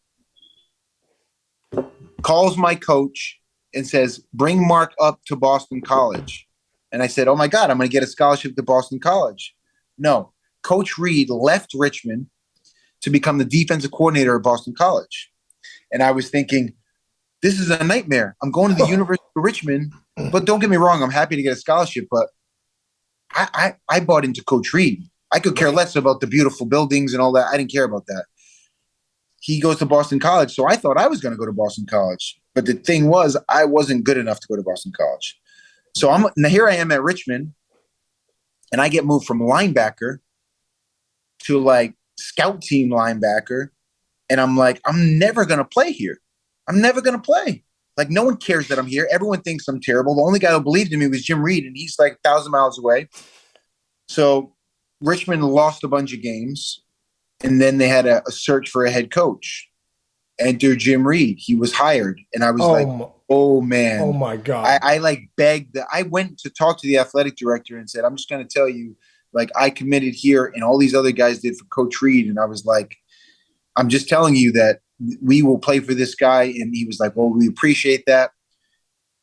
calls my coach and says, bring Mark up to Boston College. And I said, oh my God, I'm going to get a scholarship to Boston College. No, Coach Reed left Richmond to become the defensive coordinator at Boston College. And I was thinking, this is a nightmare. I'm going to the University of Richmond, but don't get me wrong, I'm happy to get a scholarship, but I bought into Coach Reed. I could care less about the beautiful buildings and all that. I didn't care about that. He goes to Boston College, so I thought I was going to go to Boston College. But the thing was, I wasn't good enough to go to Boston College. So now here I am at Richmond, and I get moved from linebacker to like scout team linebacker, and I'm like, I'm never going to play here. I'm never going to play. Like, no one cares that I'm here. Everyone thinks I'm terrible. The only guy who believed in me was Jim Reed, and he's like 1,000 miles away. So Richmond lost a bunch of games, and then they had a search for a head coach. Enter Jim Reed. He was hired, and I was oh man. Oh my God. I like begged. I went to talk to the athletic director and said, I'm just going to tell you, like, I committed here, and all these other guys did for Coach Reed. And I was like, I'm just telling you that we will play for this guy. And he was like, well, we appreciate that.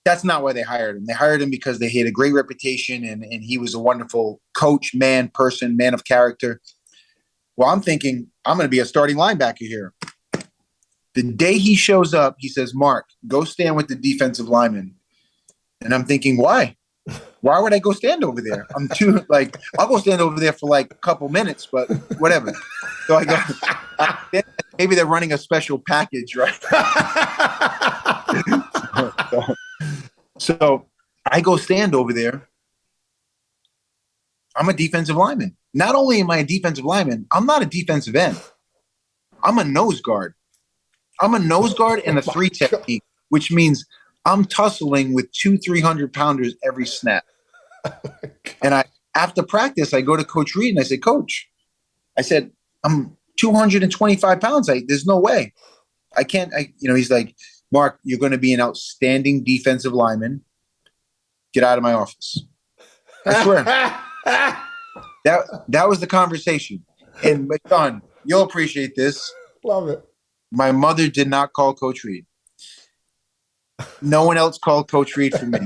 That's not why they hired him. They hired him because they had a great reputation, and he was a wonderful coach, man of character. Well, I'm thinking I'm going to be a starting linebacker here. The day he shows up, he says, Mark, go stand with the defensive lineman. And I'm thinking, why? Why would I go stand over there? I'm too, like, I'll go stand over there for like a couple minutes, but whatever. So I go, maybe they're running a special package, right? So I go stand over there. I'm a defensive lineman. Not only am I a defensive lineman, I'm not a defensive end. I'm a nose guard. I'm a nose guard and a 3 technique, which means I'm tussling with 300-pounders every snap. And after practice, I go to Coach Reed and I say, Coach, I said, I'm 225 pounds. There's no way. I can't, he's like, Mark, you're going to be an outstanding defensive lineman. Get out of my office. I swear. That was the conversation. And my son, you'll appreciate this. Love it. My mother did not call Coach Reed. No one else called Coach Reed for me.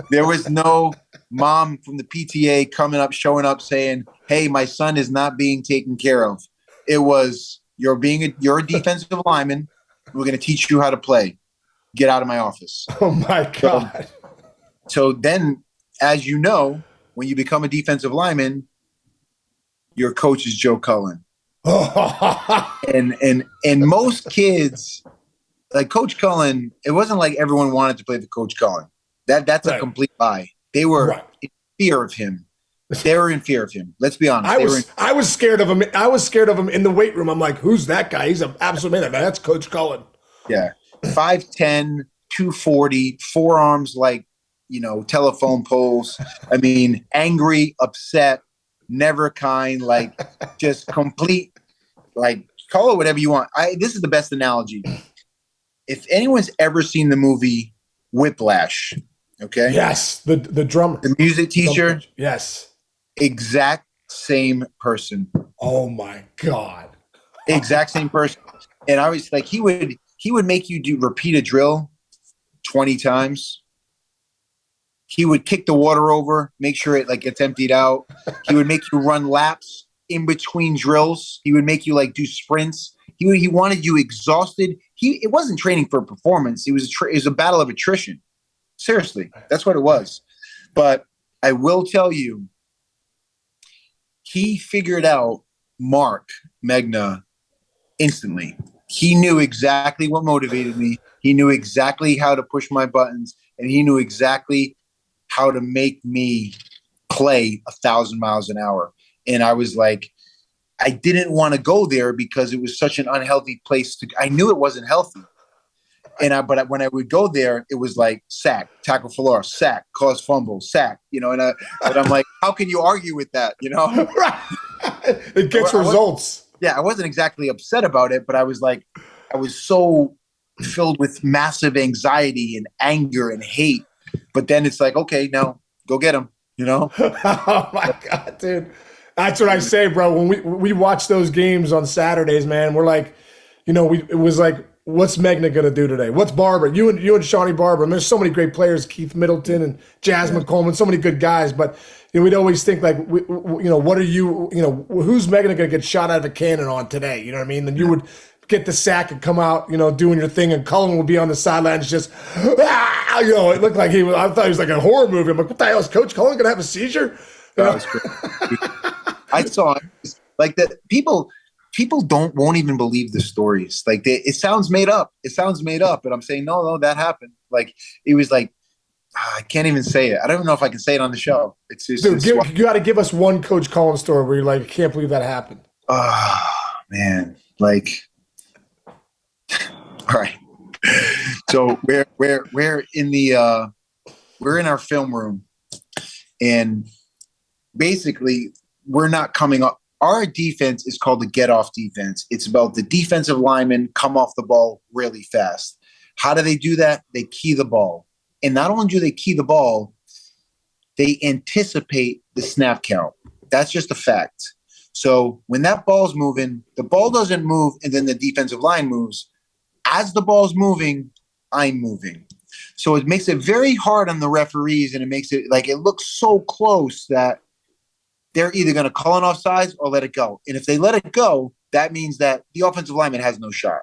There was no mom from the PTA showing up saying, hey, my son is not being taken care of. It was, you're a defensive lineman. We're going to teach you how to play. Get out of my office. Oh my God. So then, as you know, when you become a defensive lineman, your coach is Joe Cullen. and most kids, like Coach Cullen, it wasn't like everyone wanted to play for Coach Cullen. That's a complete lie. They were in fear of him. They were in fear of him. Let's be honest. I was scared of him. I was scared of him in the weight room. I'm like, who's that guy? He's an absolute man. That's Coach Cullen. Yeah. 5'10", 240, forearms like, telephone poles. I mean, angry, upset, never kind, like just complete, like call it whatever you want. This is the best analogy. If anyone's ever seen the movie Whiplash, okay? Yes, the drummer. The music teacher. Yes. Exact same person. Oh my God. Exact same person. And I was like, he would make you repeat a drill 20 times. He would kick the water over, make sure it gets emptied out. He would make you run laps in between drills. He would make you do sprints. He wanted you exhausted. It wasn't training for performance. It was a battle of attrition. Seriously, that's what it was. But I will tell you, he figured out Marc Megna instantly. He knew exactly what motivated me. He knew exactly how to push my buttons, and he knew exactly how to make me play 1,000 miles an hour. And I was like, I didn't want to go there because it was such an unhealthy place I knew it wasn't healthy. But when I would go there, it was like sack, tackle for loss, sack, cause fumble, sack, and I'm like, how can you argue with that? It gets results. I wasn't exactly upset about it, but I was so filled with massive anxiety and anger and hate. But then it's like, okay, now go get him, Oh my God, dude. That's what I say, bro. When we watch those games on Saturdays, man, we're like, it was like what's Megna going to do today? What's Barber? You and Shawnee Barber. And there's so many great players, Keith Middleton and Jasmine Coleman, so many good guys. But we'd always think like, what are you? Who's Megna going to get shot out of a cannon on today? You know what I mean? Then you would get the sack and come out, doing your thing, and Cullen would be on the sidelines just, it looked like I thought he was like a horror movie. I'm like, what the hell is Coach Cullen going to have a seizure? That was great. I saw it. Like that people won't even believe the stories. Like it sounds made up. It sounds made up. But I'm saying, no, that happened. Like it was like, I can't even say it. I don't even know if I can say it on the show. It's just, dude, you got to give us one Coach Cullen story where you're like, I can't believe that happened. Oh man. Like, all right. So we're in our film room, and basically we're not coming up. Our defense is called the get off defense. It's about the defensive linemen come off the ball really fast. How do they do that? They key the ball. And not only do they key the ball, they anticipate the snap count. That's just a fact. So when that ball's moving, the ball doesn't move and then the defensive line moves. As the ball's moving, I'm moving. So it makes it very hard on the referees, and it makes it like it looks so close that they're either going to call an offsides or let it go. And if they let it go, that means that the offensive lineman has no shot.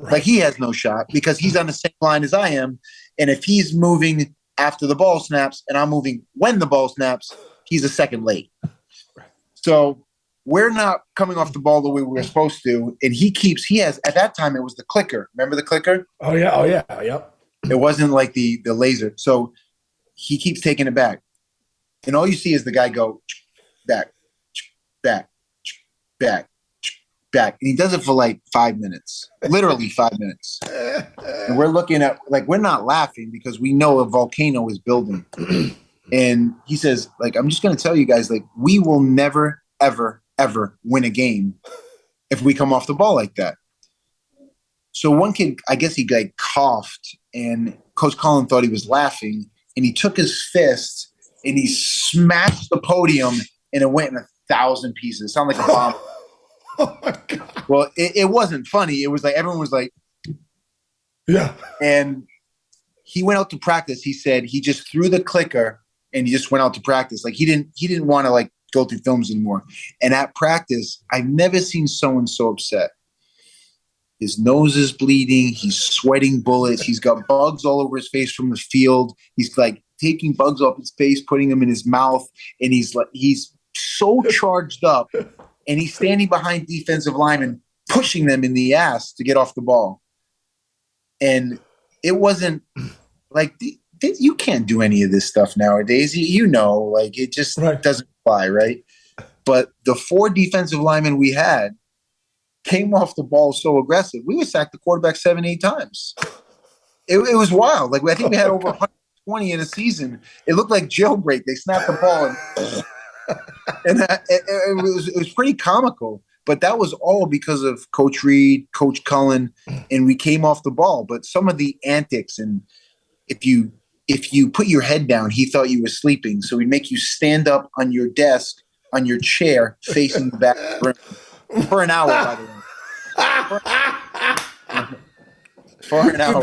Right. Like he has no shot because he's on the same line as I am. And if he's moving after the ball snaps and I'm moving when the ball snaps, he's a second late. Right. So we're not coming off the ball the way we were supposed to. And he has, at that time, it was the clicker. Remember the clicker? Oh, yeah. Yep. It wasn't like the laser. So he keeps taking it back. And all you see is the guy go back, back, back, back. And he does it for like 5 minutes, literally 5 minutes. And we're looking at, like, we're not laughing because we know a volcano is building. And he says, like, I'm just going to tell you guys, like, we will never, ever, ever win a game if we come off the ball like that. So one kid, I guess he like coughed, and Coach Cullen thought he was laughing, and he took his fist and he smashed the podium, and it went in 1,000 pieces. It sounded like a bomb. Oh my God. Well, it wasn't funny. It was like everyone was like, yeah. And he went out to practice. He said he just threw the clicker and he just went out to practice. Like he didn't want to like go through films anymore. And at practice, I've never seen someone so upset. His nose is bleeding. He's sweating bullets. He's got bugs all over his face from the field. He's like taking bugs off his face, putting them in his mouth. And he's so charged up, and he's standing behind defensive linemen, pushing them in the ass to get off the ball. And it wasn't like you can't do any of this stuff nowadays. Like it just doesn't fly, right? But the 4 defensive linemen we had came off the ball so aggressive. We would sack the quarterback 7-8 times. It was wild. Like I think we had over 120 in a season. It looked like jailbreak. They snapped the ball, and it was pretty comical. But that was all because of Coach Reed, Coach Cullen, and we came off the ball. But some of the antics, and if you put your head down, he thought you were sleeping, so he'd make you stand up on your desk, on your chair, facing the back of the room for an hour, by the way. For an hour.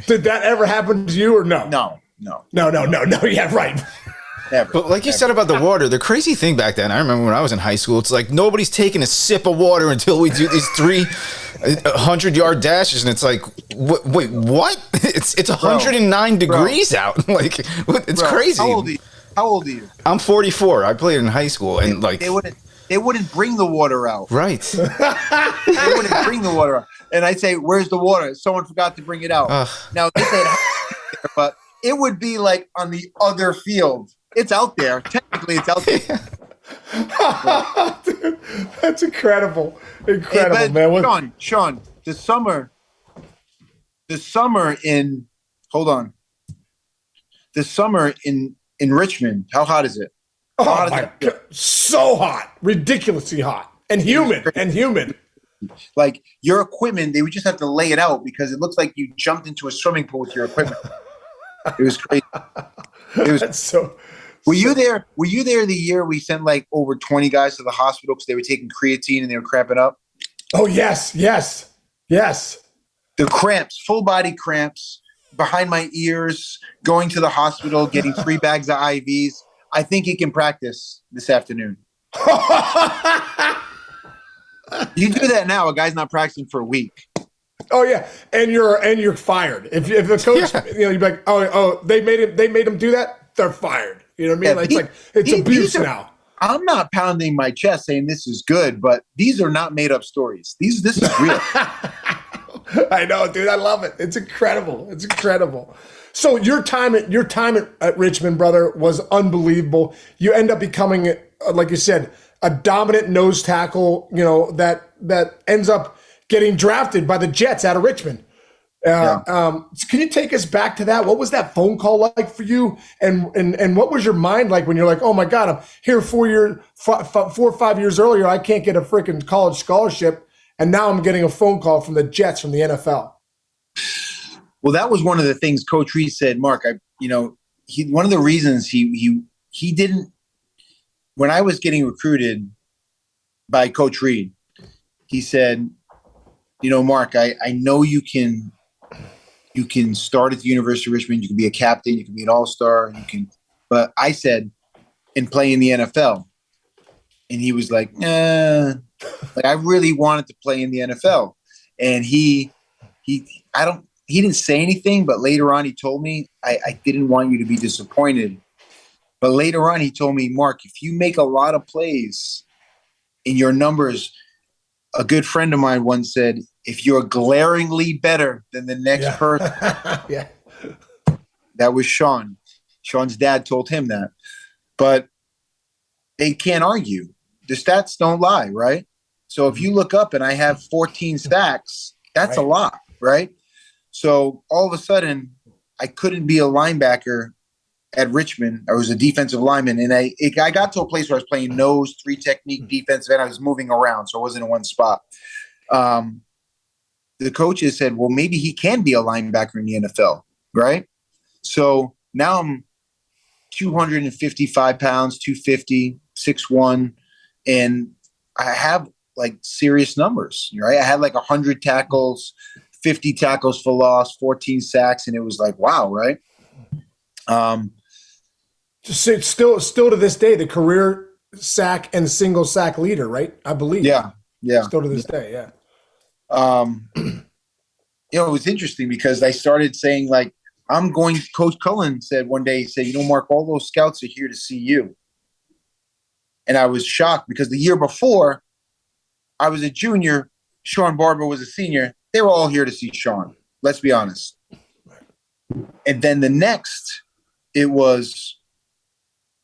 Did that ever happen to you or no? No. Yeah, right. Never. But like you said about the water, the crazy thing back then, I remember when I was in high school, it's like nobody's taking a sip of water until we do these 300-yard dashes, and it's like, wait, what? It's 109 degrees out. Like, it's crazy. How old are you? I'm 44. I played in high school, and like they wouldn't bring the water out. Right. They wouldn't bring the water out. And I'd say, where's the water? Someone forgot to bring it out. Now, they said, but it would be like on the other field. It's out there. Technically, it's out there. Dude, that's incredible. Man. Sean, the summer in Richmond, how hot is it? Oh my God. So hot. Ridiculously hot. And humid. Like your equipment, they would just have to lay it out because it looks like you jumped into a swimming pool with your equipment. It was crazy. Were you there the year we sent like over 20 guys to the hospital because they were taking creatine and they were cramping up? Oh, yes. The cramps, full body cramps behind my ears, going to the hospital, getting 3 bags of IVs. I think he can practice this afternoon. You do that now, a guy's not practicing for a week. Oh yeah, and you're fired. If the coach, you'd be like, oh, they made him do that. They're fired. You know what I mean? Yeah, it's abuse now. I'm not pounding my chest saying this is good, but these are not made up stories. This is real. I know, dude. I love it. It's incredible. It's incredible. So your time at Richmond, brother, was unbelievable. You end up becoming, like you said, a dominant nose tackle. That ends up getting drafted by the Jets out of Richmond. Can you take us back to that? What was that phone call like for you? And what was your mind like when you're like, oh my God, I'm here 4 or 5 years earlier. I can't get a freaking college scholarship. And now I'm getting a phone call from the Jets from the NFL. Well, that was one of the things Coach Reed said, Mark, one of the reasons he didn't, when I was getting recruited by Coach Reed, he said, Mark, I know you can start at the University of Richmond. You can be a captain. You can be an all-star. But I said, and play in the NFL. And he was like, I really wanted to play in the NFL. And he didn't say anything, but later on he told me, I didn't want you to be disappointed. But later on he told me, Mark, if you make a lot of plays in your numbers, a good friend of mine once said, if you're glaringly better than the next person, yeah. That was Sean. Sean's dad told him that. But they can't argue. The stats don't lie, right? So if you look up and I have 14 sacks, that's a lot, right? So all of a sudden, I couldn't be a linebacker at Richmond. I was a defensive lineman, and I got to a place where I was playing nose, 3 technique, defensive, and I was moving around, so I wasn't in one spot. The coaches said, well, maybe he can be a linebacker in the NFL, right? So now I'm 255 pounds, 250, 6'1", and I have like serious numbers, right? I had like 100 tackles, 50 tackles for loss, 14 sacks, and it was like, wow, right? Still to this day, the career sack and single sack leader, right? I believe. Yeah. Still to this day, yeah. It was interesting because I started saying like, Coach Cullen said one day, he said, Mark, all those scouts are here to see you. And I was shocked because the year before, I was a junior, Sean Barber was a senior. They were all here to see Sean. Let's be honest. And then the next, it was,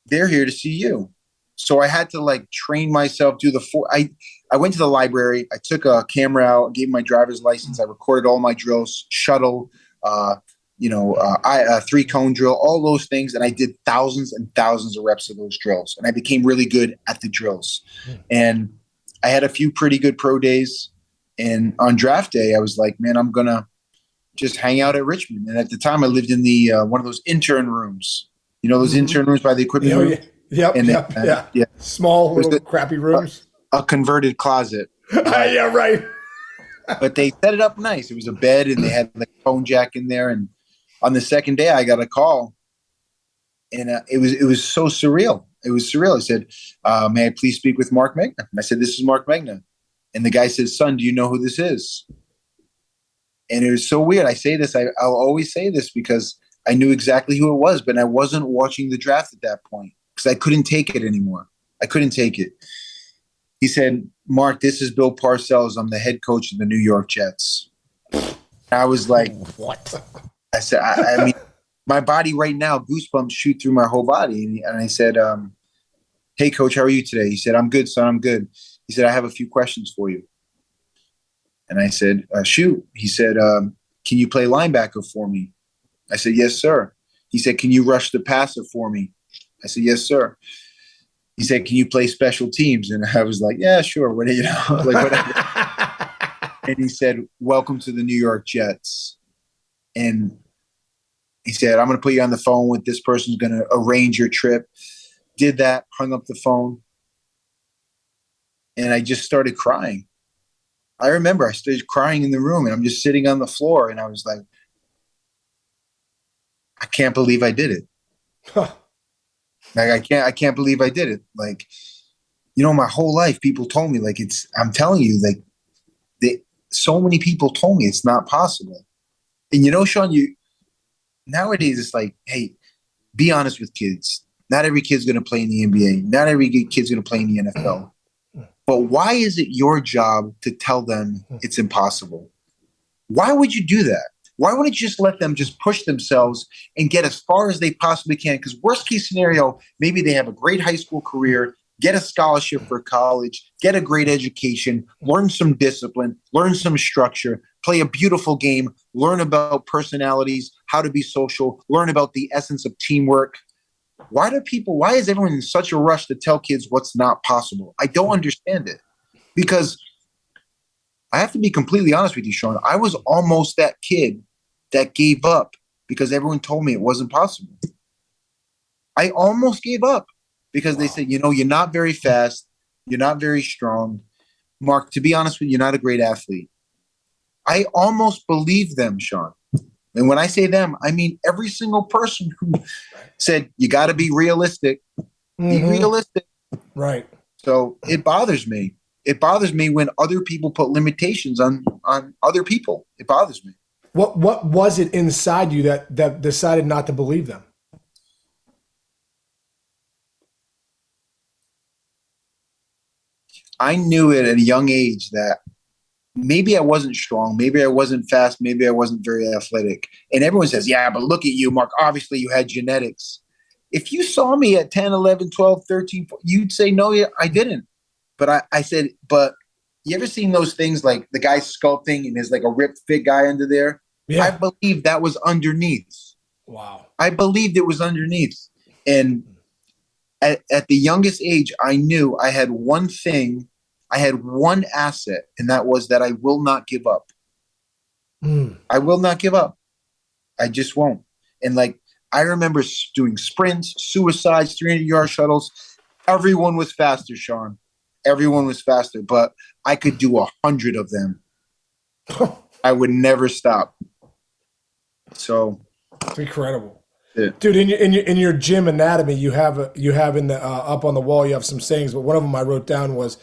they're here to see you. So I had to like train myself, do I went to the library. I took a camera out, gave my driver's license. I recorded all my drills, shuttle, 3-cone drill, all those things. And I did thousands and thousands of reps of those drills. And I became really good at the drills. And I had a few pretty good pro days. And on draft day, I was like, man, I'm going to just hang out at Richmond. And at the time I lived in the one of those intern rooms, those intern rooms by the equipment room. Yep. Small little crappy rooms. A converted closet. Yeah, right. But they set it up nice. It was a bed and they had like a phone jack in there. And on the second day I got a call and it was so surreal. It was surreal. I said, may I please speak with Marc Megna? And I said, this is Marc Megna. And the guy said, son, do you know who this is? And it was so weird. I say this, I'll always say this because I knew exactly who it was, but I wasn't watching the draft at that point because I couldn't take it anymore. I couldn't take it. He said, Mark, this is Bill Parcells. I'm the head coach of the New York Jets. And I was like, what? I said, I mean, my body right now, goosebumps shoot through my whole body. And I said, hey, coach, how are you today? He said, I'm good, son. I'm good. He said, I have a few questions for you. And I said, shoot. He said, can you play linebacker for me? I said, yes, sir. He said, can you rush the passer for me? I said, yes, sir. He said, can you play special teams? And I was like, yeah, sure. Whatever. And he said, welcome to the New York Jets. And he said, I'm going to put you on the phone with this person's going to arrange your trip. Did that, hung up the phone. And I just started crying. I remember I started crying in the room, and I'm just sitting on the floor, and I was like, I can't believe I did it. Huh. Like, I can't believe I did it. Like, my whole life people told me, like, I'm telling you, like, so many people told me it's not possible. And Sean, nowadays it's like, hey, be honest with kids. Not every kid's going to play in the NBA. Not every kid's going to play in the NFL. But why is it your job to tell them it's impossible? Why would you do that? Why wouldn't you just let them just push themselves and get as far as they possibly can? Because worst case scenario, maybe they have a great high school career, get a scholarship for college, get a great education, learn some discipline, learn some structure, play a beautiful game, learn about personalities, how to be social, learn about the essence of teamwork. Why is everyone in such a rush to tell kids what's not possible? I don't understand it. Because I have to be completely honest with you, Sean. I was almost that kid that gave up because everyone told me it wasn't possible. I almost gave up because they said, you're not very fast. You're not very strong. Mark, to be honest with you, you're not a great athlete. I almost believed them, Sean. And when I say them, I mean every single person who said, you got to be realistic. Be realistic. Right. So it bothers me. It bothers me when other people put limitations on other people. It bothers me. What was it inside you that decided not to believe them? I knew it at a young age that maybe I wasn't strong, maybe I wasn't fast, maybe I wasn't very athletic. And everyone says, yeah, but look at you, Mark. Obviously, you had genetics. If you saw me at 10, 11, 12, 13, you'd say, no, I didn't. But I said, but you ever seen those things like the guy sculpting and there's like a ripped fit guy under there? Yeah. I believe that was underneath. Wow. I believed it was underneath. And at the youngest age, I knew I had one thing. I had one asset, and that was that I will not give up. I will not give up. I just won't. And like, I remember doing sprints, suicides, 300-yard shuttles. Everyone was faster, Sean. Everyone was faster, but I could do 100 of them. I would never stop. So it's incredible. Yeah. Dude, in your gym anatomy, you have in the up on the wall, you have some sayings, but one of them I wrote down was,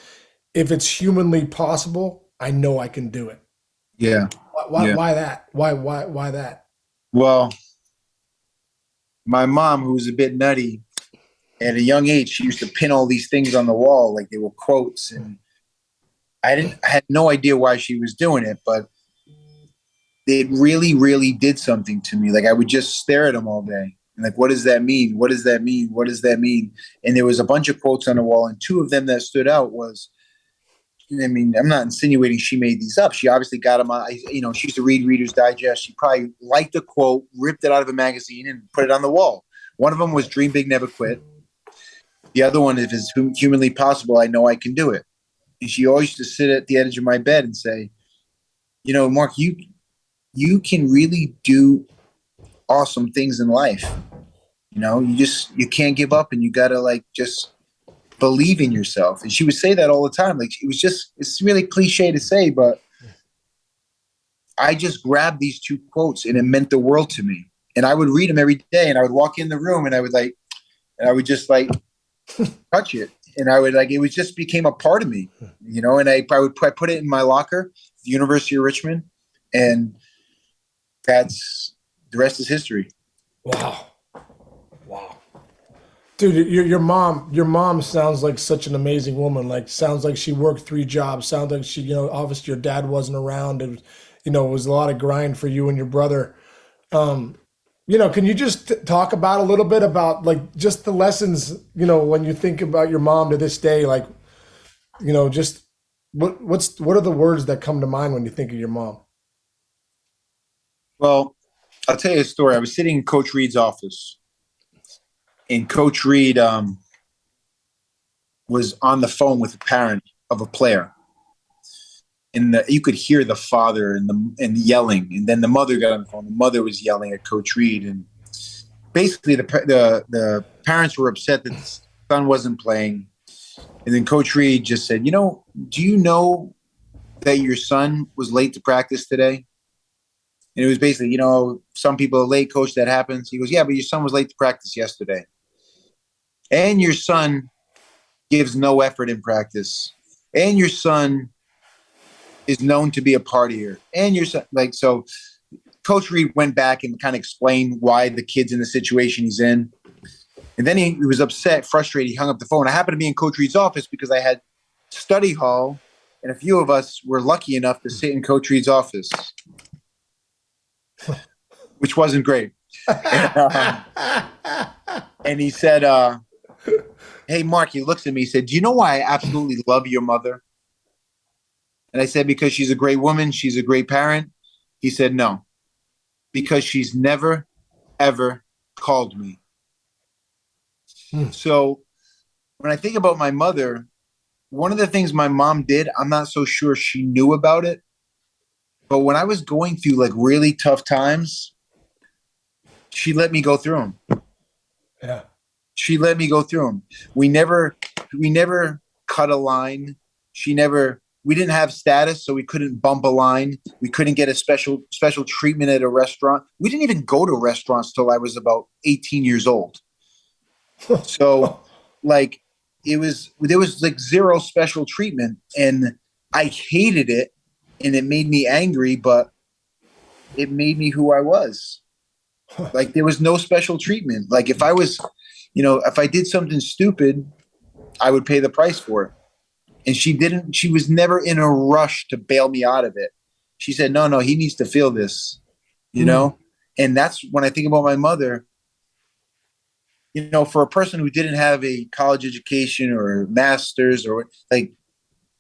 if it's humanly possible, I know I can do it. Yeah. Why that? Why that? Well, my mom, who was a bit nutty, at a young age, she used to pin all these things on the wall like they were quotes, and I had no idea why she was doing it, but it really, really did something to me. Like, I would just stare at them all day. And like, what does that mean? What does that mean? What does that mean? And there was a bunch of quotes on the wall, and two of them that stood out was, I mean, I'm not insinuating she made these up. She obviously got them on, she used to read Reader's Digest. She probably liked a quote, ripped it out of a magazine, and put it on the wall. One of them was dream big, never quit. The other one, if it's humanly possible, I know I can do it. And she always used to sit at the edge of my bed and say, Mark, you can really do awesome things in life. You can't give up, and you got to just believe in yourself. And she would say that all the time. Like, it's really cliche to say, but I just grabbed these two quotes and it meant the world to me. And I would read them every day, and I would walk in the room and I would just touch it. And I would it just became a part of me, and I put it in my locker, the University of Richmond, and the rest is history. Wow. Dude, your mom sounds like such an amazing woman. Like, sounds like she worked 3 jobs. Sounds like she, obviously your dad wasn't around. It was a lot of grind for you and your brother. Can you just talk about a little bit about just the lessons, when you think about your mom to this day, just what are the words that come to mind when you think of your mom? Well, I'll tell you a story. I was sitting in Coach Reed's office. And Coach Reed was on the phone with a parent of a player, and you could hear the father and yelling. And then the mother got on the phone. The mother was yelling at Coach Reed, and basically the parents were upset that the son wasn't playing. And then Coach Reed just said, "Do you know that your son was late to practice today? And it was basically, some people are late, coach, that happens. He goes, yeah, but your son was late to practice yesterday. And your son gives no effort in practice. And your son is known to be a partier. And your son, so Coach Reed went back and kind of explained why the kid's in the situation he's in. And then he was upset, frustrated. He hung up the phone. I happened to be in Coach Reed's office because I had study hall, and a few of us were lucky enough to sit in Coach Reed's office, which wasn't great. And he said, hey, Mark, he looks at me, he said, do you know why I absolutely love your mother? And I said, because she's a great woman. She's a great parent. He said, no, because she's never, ever called me. So when I think about my mother, one of the things my mom did, I'm not so sure she knew about it. But when I was going through like really tough times, she let me go through them. Yeah. She let me go through them. We never cut a line. We didn't have status, so we couldn't bump a line. We couldn't get a special treatment at a restaurant. We didn't even go to restaurants till I was about 18 years old. So like there was like zero special treatment, and I hated it, and it made me angry, but it made me who I was. Like there was no special treatment. Like if I was, if I did something stupid, I would pay the price for it. And she was never in a rush to bail me out of it. She said, no, he needs to feel this, And that's when I think about my mother, for a person who didn't have a college education or a master's or like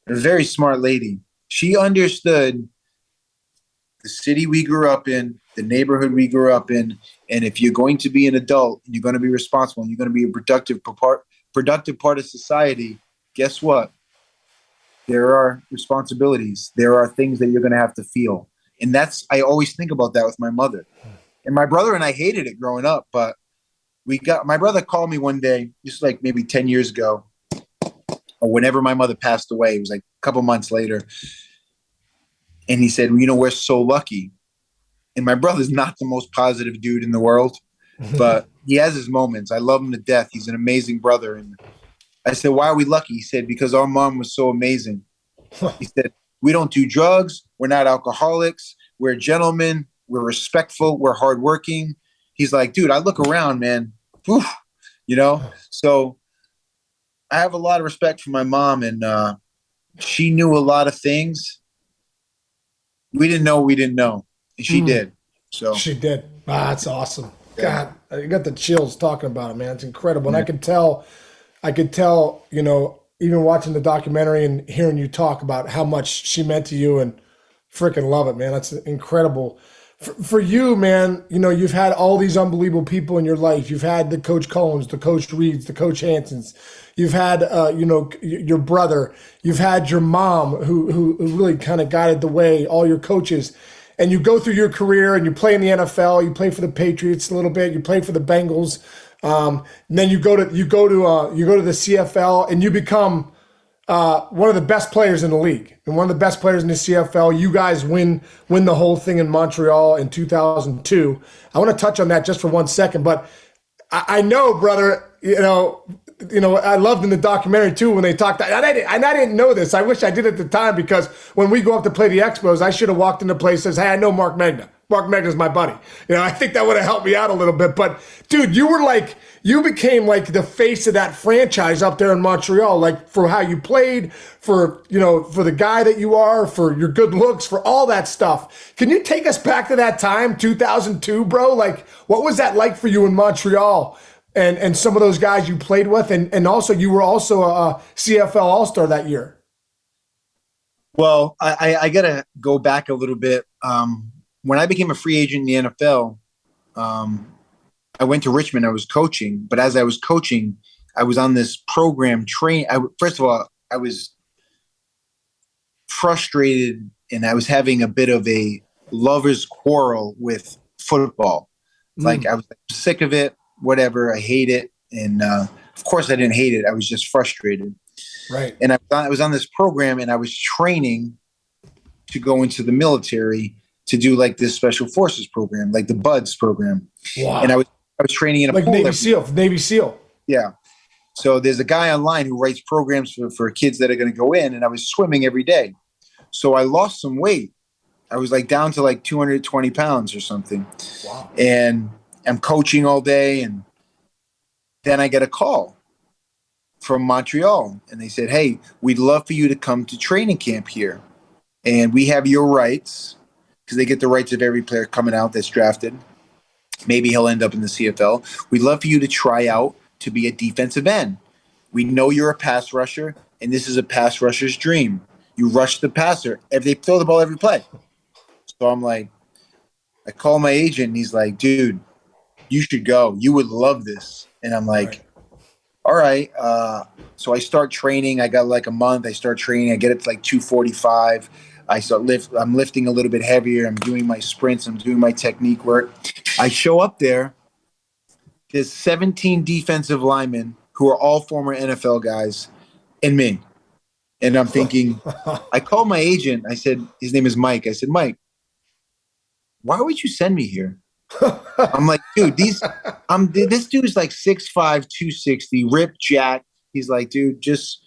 a very smart lady, she understood the city we grew up in, the neighborhood we grew up in. And if you're going to be an adult and you're going to be responsible and you're going to be a productive part of society, guess what? There are responsibilities. There are things that you're going to have to feel. And I always think about that with my mother. And my brother and I hated it growing up, but my brother called me one day, just like maybe 10 years ago, or whenever my mother passed away. It was like a couple months later. And he said, we're so lucky. And my brother's not the most positive dude in the world, but he has his moments. I love him to death. He's an amazing brother. And I said, why are we lucky? He said, because our mom was so amazing. He said, we don't do drugs. We're not alcoholics. We're gentlemen. We're respectful. We're hardworking. He's like, dude, I look around, man. Whew, So I have a lot of respect for my mom, and she knew a lot of things we didn't know. And she did. So she did. That's awesome. God, I got the chills talking about it, man. It's incredible. And I could tell, even watching the documentary and hearing you talk about how much she meant to you, and freaking love it, man. That's incredible. For you, man, you've had all these unbelievable people in your life. You've had the Coach Combs, the Coach Reeds, the Coach Hansons. You've had, your brother. You've had your mom who really kind of guided the way, all your coaches. And you go through your career and you play in the NFL. You play for the Patriots a little bit. You play for the Bengals. And then you go to the CFL and you become one of the best players in the league and one of the best players in the CFL. You guys win the whole thing in Montreal in 2002. I want to touch on that just for 1 second, but I know, brother, I loved in the documentary too when they talked. And I didn't know this. I wish I did at the time, because when we go up to play the Expos, I should have walked into place and says, hey, I know Marc Megna. Marc Megna's my buddy. I think that would have helped me out a little bit. But dude, you became like the face of that franchise up there in Montreal, like for how you played, for the guy that you are, for your good looks, for all that stuff. Can you take us back to that time, 2002, bro? Like, what was that like for you in Montreal and some of those guys you played with? And also, you were also a CFL All-Star that year. Well, I got to go back a little bit. When I became a free agent in the NFL, I went to Richmond. I was coaching, but as I was coaching, I was on this program first of all, I was frustrated, and I was having a bit of a lover's quarrel with football. Like I was sick of it, whatever. I hate it. And of course I didn't hate it. I was just frustrated. Right. And I was on this program, and I was training to go into the military to do like this special forces program, like the BUDS program. Wow. And I was training in a like pool Navy SEAL. Yeah. So there's a guy online who writes programs for kids that are going to go in, and I was swimming every day. So I lost some weight. I was like down to like 220 pounds or something. Wow. And I'm coaching all day. And then I get a call from Montreal, and they said, hey, we'd love for you to come to training camp here. And we have your rights, because they get the rights of every player coming out that's drafted. Maybe he'll end up in the CFL. We'd love for you to try out to be a defensive end. We know you're a pass rusher, and this is a pass rusher's dream. You rush the passer. They throw the ball every play. So I'm like, I call my agent, and he's like, dude, you should go. You would love this. And I'm like, all right. So I start training. I got like a month. I start training. I get it to like 245. I'm lifting a little bit heavier. I'm doing my sprints. I'm doing my technique work. I show up there. There's 17 defensive linemen who are all former NFL guys and me. And I'm thinking, I called my agent. I said, his name is Mike. I said, Mike, why would you send me here? I'm like, dude, this dude's like 6'5", 260, ripped jack. He's like, dude, just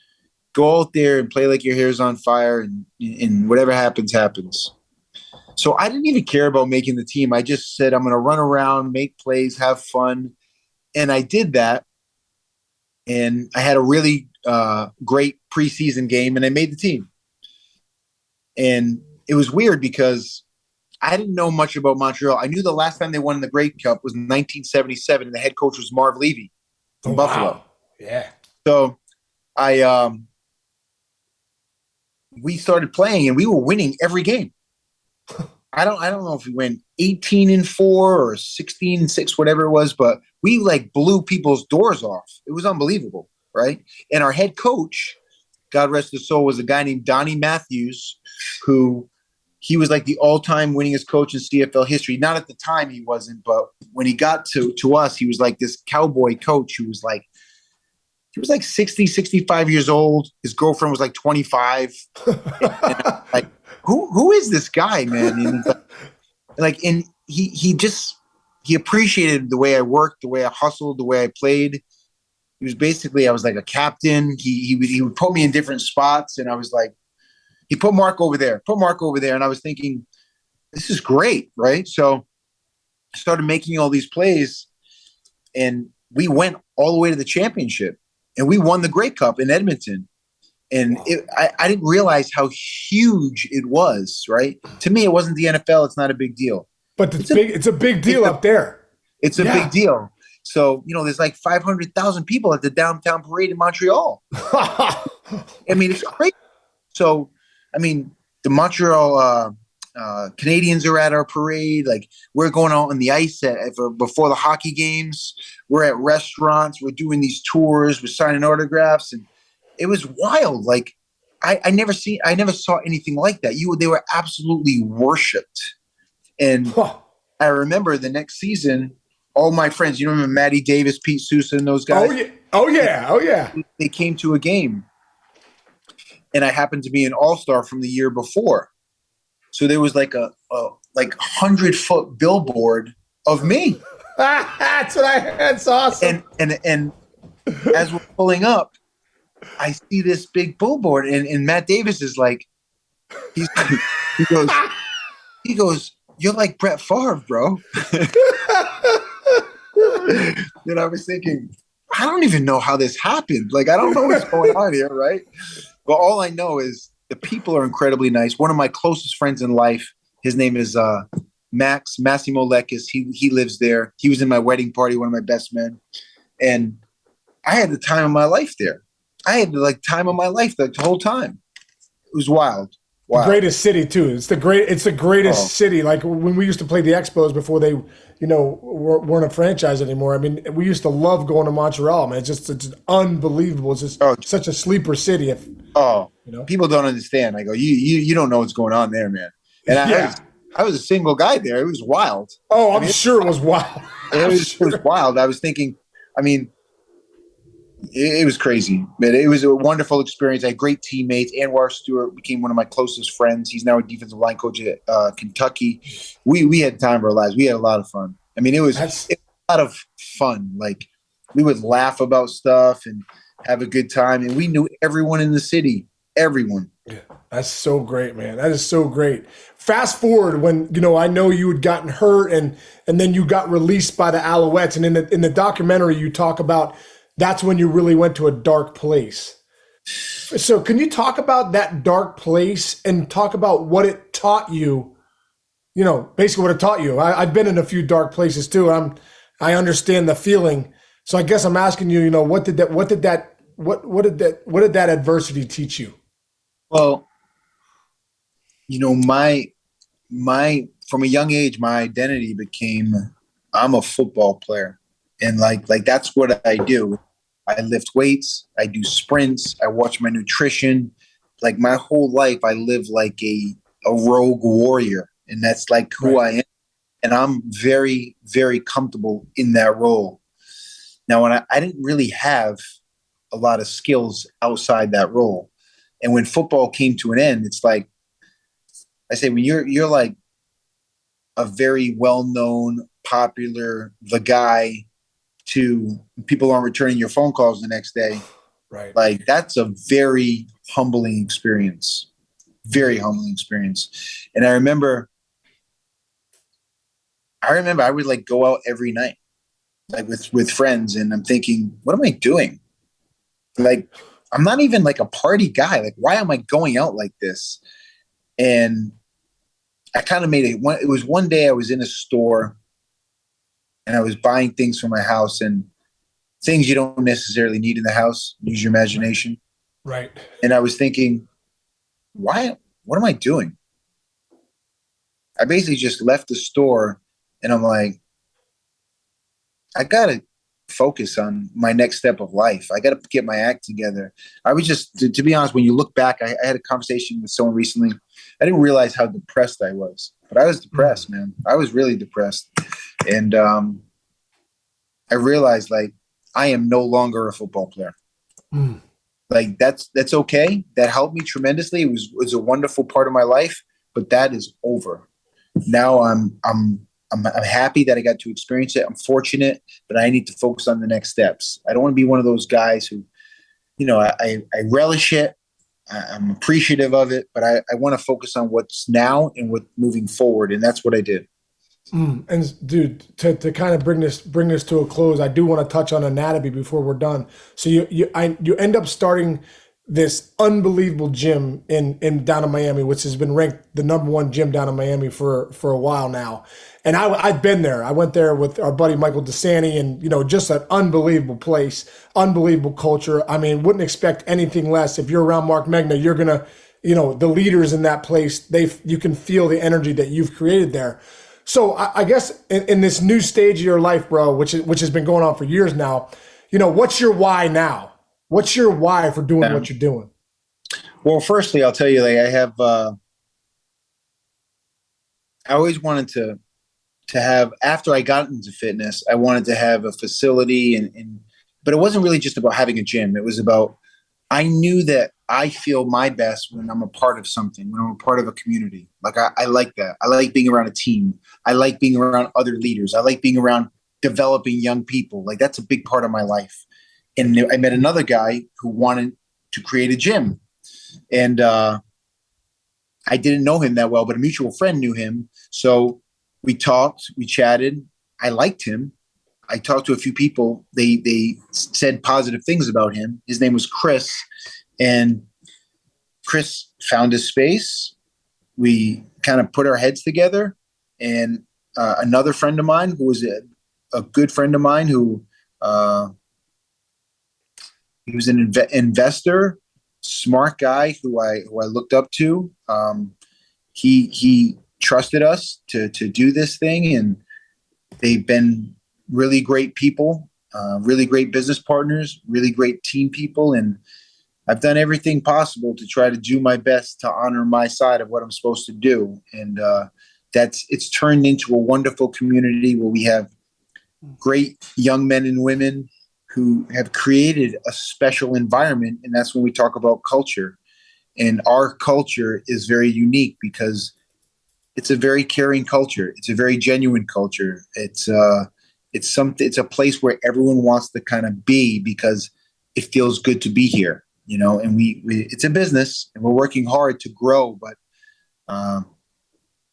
go out there and play like your hair's on fire, and whatever happens, happens. So I didn't even care about making the team. I just said, I'm going to run around, make plays, have fun. And I did that. And I had a really great preseason game, and I made the team. And it was weird because I didn't know much about Montreal. I knew the last time they won the Grey Cup was 1977, and the head coach was Marv Levy from Buffalo. Wow. Yeah. So we started playing, and we were winning every game. I don't know if we went 18-4 or 16-6, whatever it was, but we like blew people's doors off. It was unbelievable, right? And our head coach, God rest his soul, was a guy named Donnie Matthews, who he was like the all-time winningest coach in CFL history. Not at the time he wasn't, but when he got to us, he was like this cowboy coach who was like, he was like 60, 65 years old. His girlfriend was like 25. And I'm like, who is this guy, man? And he appreciated the way I worked, the way I hustled, the way I played. He was basically, I was like a captain. He would put me in different spots, and I was like, he put Mark over there, and I was thinking, this is great, right? So I started making all these plays, and we went all the way to the championship, and we won the Grey Cup in Edmonton. And I didn't realize how huge it was, right? To me, it wasn't the NFL. It's not a big deal. But it's a big deal up there. It's a big deal. So, there's like 500,000 people at the downtown parade in Montreal. I mean, it's crazy. So, the Montreal Canadians are at our parade. Like, we're going out on the ice before the hockey games. We're at restaurants. We're doing these tours. We're signing autographs. And it was wild. Like, I never saw anything like that. They were absolutely worshipped. And I remember the next season, all my friends, you remember Matty Davis, Pete Sousa, and those guys? Oh yeah. They came to a game. And I happened to be an all-star from the year before. So there was like a 100-foot billboard of me. That's what I heard. That's awesome. And as we're pulling up, I see this big billboard, and Matt Davis is like, he goes, you're like Brett Favre, bro. And I was thinking, I don't even know how this happened. Like, I don't know what's going on here, right? But all I know is the people are incredibly nice. One of my closest friends in life, his name is Massimo Lekis. He lives there. He was in my wedding party, one of my best men. And I had the time of my life there. I had the time of my life the whole time. It was wild. The greatest city too. It's the greatest city. Like when we used to play the Expos before they, weren't a franchise anymore. I mean, we used to love going to Montreal, man. It's unbelievable. It's just such a sleeper city. People don't understand. I go, you don't know what's going on there, man. And I was a single guy there. It was wild. Oh, I'm sure it was wild. It was wild. I was thinking, it was crazy, man. It was a wonderful experience. I had great teammates. Anwar Stewart became one of my closest friends. He's now a defensive line coach at Kentucky. We had time of our lives. We had a lot of fun. I mean, it was That's a lot of fun. Like, we would laugh about stuff and have a good time. And we knew everyone in the city, everyone. that's so great, man. That is so great. Fast forward when, you know, I know you had gotten hurt and then you got released by the Alouettes. And in the documentary, you talk about that's when you really went to a dark place. So can you talk about that dark place and talk about what it taught you? You know, basically what it taught you. I've been in a few dark places too. I understand the feeling. So I guess I'm asking you, you know, what did that adversity teach you? Well, you know, my from a young age, my identity became I'm a football player. And like that's what I do. I lift weights, I do sprints, I watch my nutrition. Like, my whole life I live like a rogue warrior. And that's like who Right. I am. And I'm very, very comfortable in that role. Now, when I didn't really have a lot of skills outside that role. And when football came to an end, it's like I say, when you're like a very well-known, popular, the guy, to people aren't returning your phone calls the next day, Right. like, that's a very humbling experience. Very humbling experience. And I would like go out every night, like with friends, and I'm thinking, what am I doing? Like, I'm not even like a party guy. Like, why am I going out like this? And I kind of made it. It was one day I was in a store and I was buying things for my house, and things you don't necessarily need in the house. Use your imagination. Right. And I was thinking, why? What am I doing? I basically just left the store, and I'm like, I gotta focus on my next step of life. I gotta get my act together. I was just, to be honest, when you look back, I had a conversation with someone recently. I didn't realize how depressed I was, but I was depressed, man. I was really depressed, and I realized, like, I am no longer a football player. Mm. Like, that's okay. That helped me tremendously. It was a wonderful part of my life, but that is over. Now I'm happy that I got to experience it. I'm fortunate, but I need to focus on the next steps. I don't want to be one of those guys who, you know, I relish it. I'm appreciative of it, but I want to focus on what's now and what moving forward. And that's what I did. And dude, to kind of bring this to a close, I do want to touch on anatomy before we're done. So you end up starting this unbelievable gym in down in Miami, which has been ranked the #1 gym down in Miami for a while now. And I've been there. I went there with our buddy Michael DeSanti, and you know, just an unbelievable place, unbelievable culture. I mean, wouldn't expect anything less. If you're around Marc Megna, you're gonna, you know, the leaders in that place, you can feel the energy that you've created there. So I guess in this new stage of your life, bro, which has been going on for years now, you know, what's your why now? What's your why for doing what you're doing? Well, firstly, I'll tell you, like, I always wanted to have, after I got into fitness, I wanted to have a facility, but it wasn't really just about having a gym. It was about, I knew that I feel my best when I'm a part of something, when I'm a part of a community. Like, I like that. I like being around a team. I like being around other leaders. I like being around developing young people. Like, that's a big part of my life. And I met another guy who wanted to create a gym. And I didn't know him that well, but a mutual friend knew him. So we talked, we chatted. I liked him. I talked to a few people. They said positive things about him. His name was Chris. And Chris found his space. We kind of put our heads together. And another friend of mine, who was a good friend of mine, who he was an investor, smart guy who I looked up to. He trusted us to do this thing, and they've been really great people, really great business partners, really great team people, and I've done everything possible to try to do my best to honor my side of what I'm supposed to do, and it's turned into a wonderful community where we have great young men and women who have created a special environment. And that's when we talk about culture. And our culture is very unique because it's a very caring culture. It's a very genuine culture. It's a place where everyone wants to kind of be because it feels good to be here, you know, and we it's a business and we're working hard to grow, but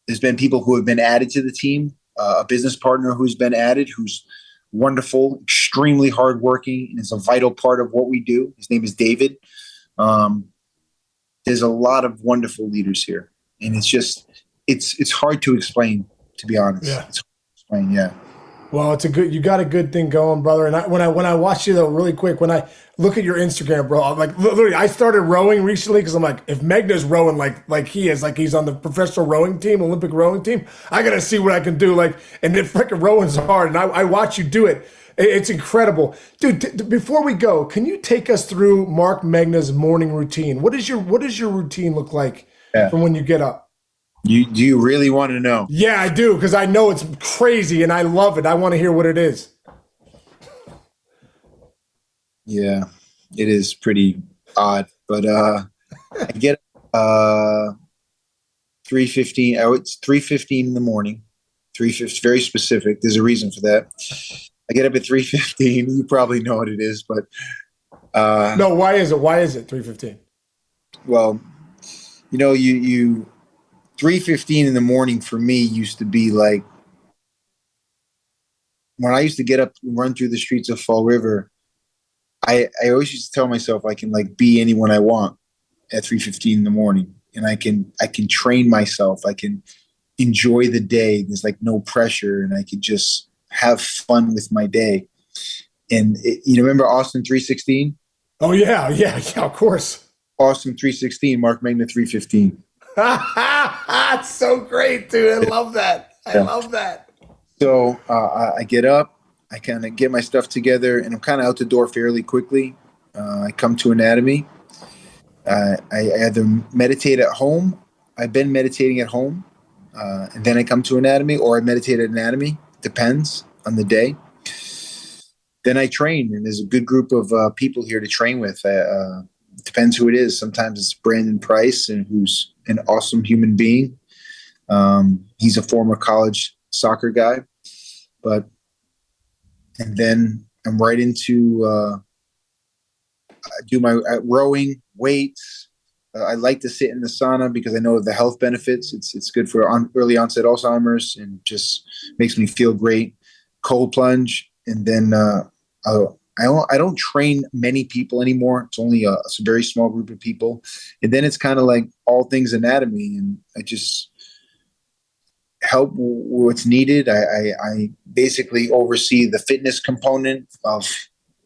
there's been people who have been added to the team, a business partner who's been added, who's wonderful, extremely hardworking, and is a vital part of what we do. His name is David. There's a lot of wonderful leaders here, and it's hard to explain, to be honest. Yeah. It's hard to explain, yeah. Well, you got a good thing going, brother. And when I watch you though, really quick, when I look at your Instagram, bro, I'm like, literally, I started rowing recently because I'm like, if Megna's rowing like he is, like he's on the professional rowing team, Olympic rowing team, I gotta see what I can do. Like, and then freaking rowing's hard, and I watch you do it. It's incredible, dude. Before we go, can you take us through Marc Megna's morning routine? What does your routine look like from when you get up? Do you really want to know? Yeah, I do, because I know it's crazy and I love it. I want to hear what it is. Yeah, it is pretty odd, but I get 3:15. Oh, it's 3:15 in the morning. 3:15, very specific. There's a reason for that. I get up at 3:15. You probably know what it is, but no. Why is it? Why is it 3:15? Well, you know, you 3:15 in the morning for me used to be like when I used to get up and run through the streets of Fall River. I always used to tell myself I can like be anyone I want at 3:15 in the morning, and I can train myself. I can enjoy the day. There's like no pressure, and I can just have fun with my day. And you remember Austin 3:16? Oh yeah, of course. Austin 3:16, Marc Megna 3:15. That's so great, dude. I love that. I love that. So I get up, I kind of get my stuff together, and I'm kind of out the door fairly quickly. I come to anatomy. I either meditate at home. I've been meditating at home, and then I come to anatomy, or I meditate at anatomy. Depends on the day. Then I train, and there's a good group of people here to train with. Depends who it is. Sometimes it's Brandon Price, and who's an awesome human being. He's a former college soccer guy, and then I'm right into I do my rowing, weights. I like to sit in the sauna because I know of the health benefits. It's good for early onset Alzheimer's and just makes me feel great. Cold plunge, and then I don't train many people anymore. It's only a very small group of people, and then it's kind of like all things anatomy, and I just help what's needed. I basically oversee the fitness component of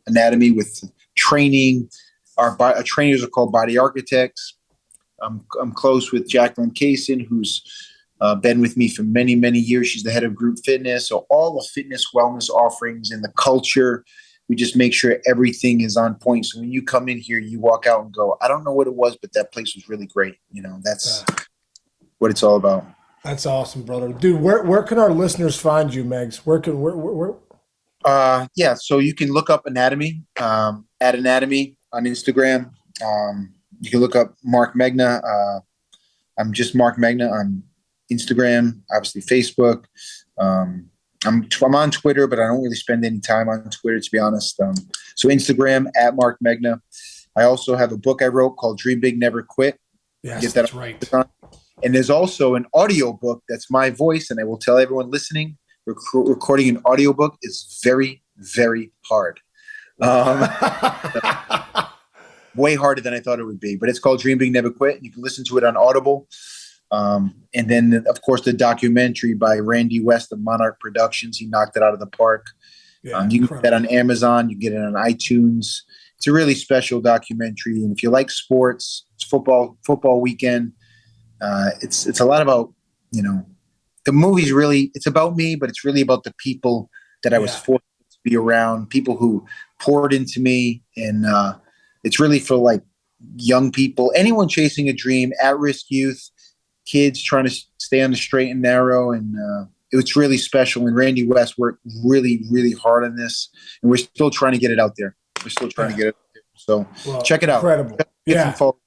anatomy with training. Our trainers are called body architects. I'm close with Jacqueline Kaysen, who's been with me for many, many years. She's the head of group fitness. So all the fitness wellness offerings and the culture, we just make sure everything is on point. So when you come in here, you walk out and go, I don't know what it was, but that place was really great. You know, that's what it's all about. That's awesome, brother. Dude, where can our listeners find you, Megs? Where? Yeah, so you can look up anatomy, at anatomy on Instagram. You can look up Marc Megna. I'm just Marc Megna on Instagram, obviously Facebook. I'm on Twitter, but I don't really spend any time on Twitter, to be honest. So Instagram at Marc Megna. I also have a book I wrote called Dream Big, Never Quit. Yes, that's right. And there's also an audio book that's my voice, and I will tell everyone listening, recording an audio book is very, very hard. Way harder than I thought it would be. But it's called Dream Big, Never Quit. You can listen to it on Audible. And then, of course, the documentary by Randy West of Monarch Productions. He knocked it out of the park. Yeah, you can get that on Amazon. You can get it on iTunes. It's a really special documentary. And if you like sports, it's football weekend. It's a lot about, you know, the movie's really, it's about me, but it's really about the people that I was fortunate to be around, people who poured into me. And it's really for like young people, anyone chasing a dream, at-risk youth, kids trying to stay on the straight and narrow. And was really special. And Randy West worked really, really hard on this, and we're still trying to get it out there. We're still trying to get it out there. So check it out. Incredible.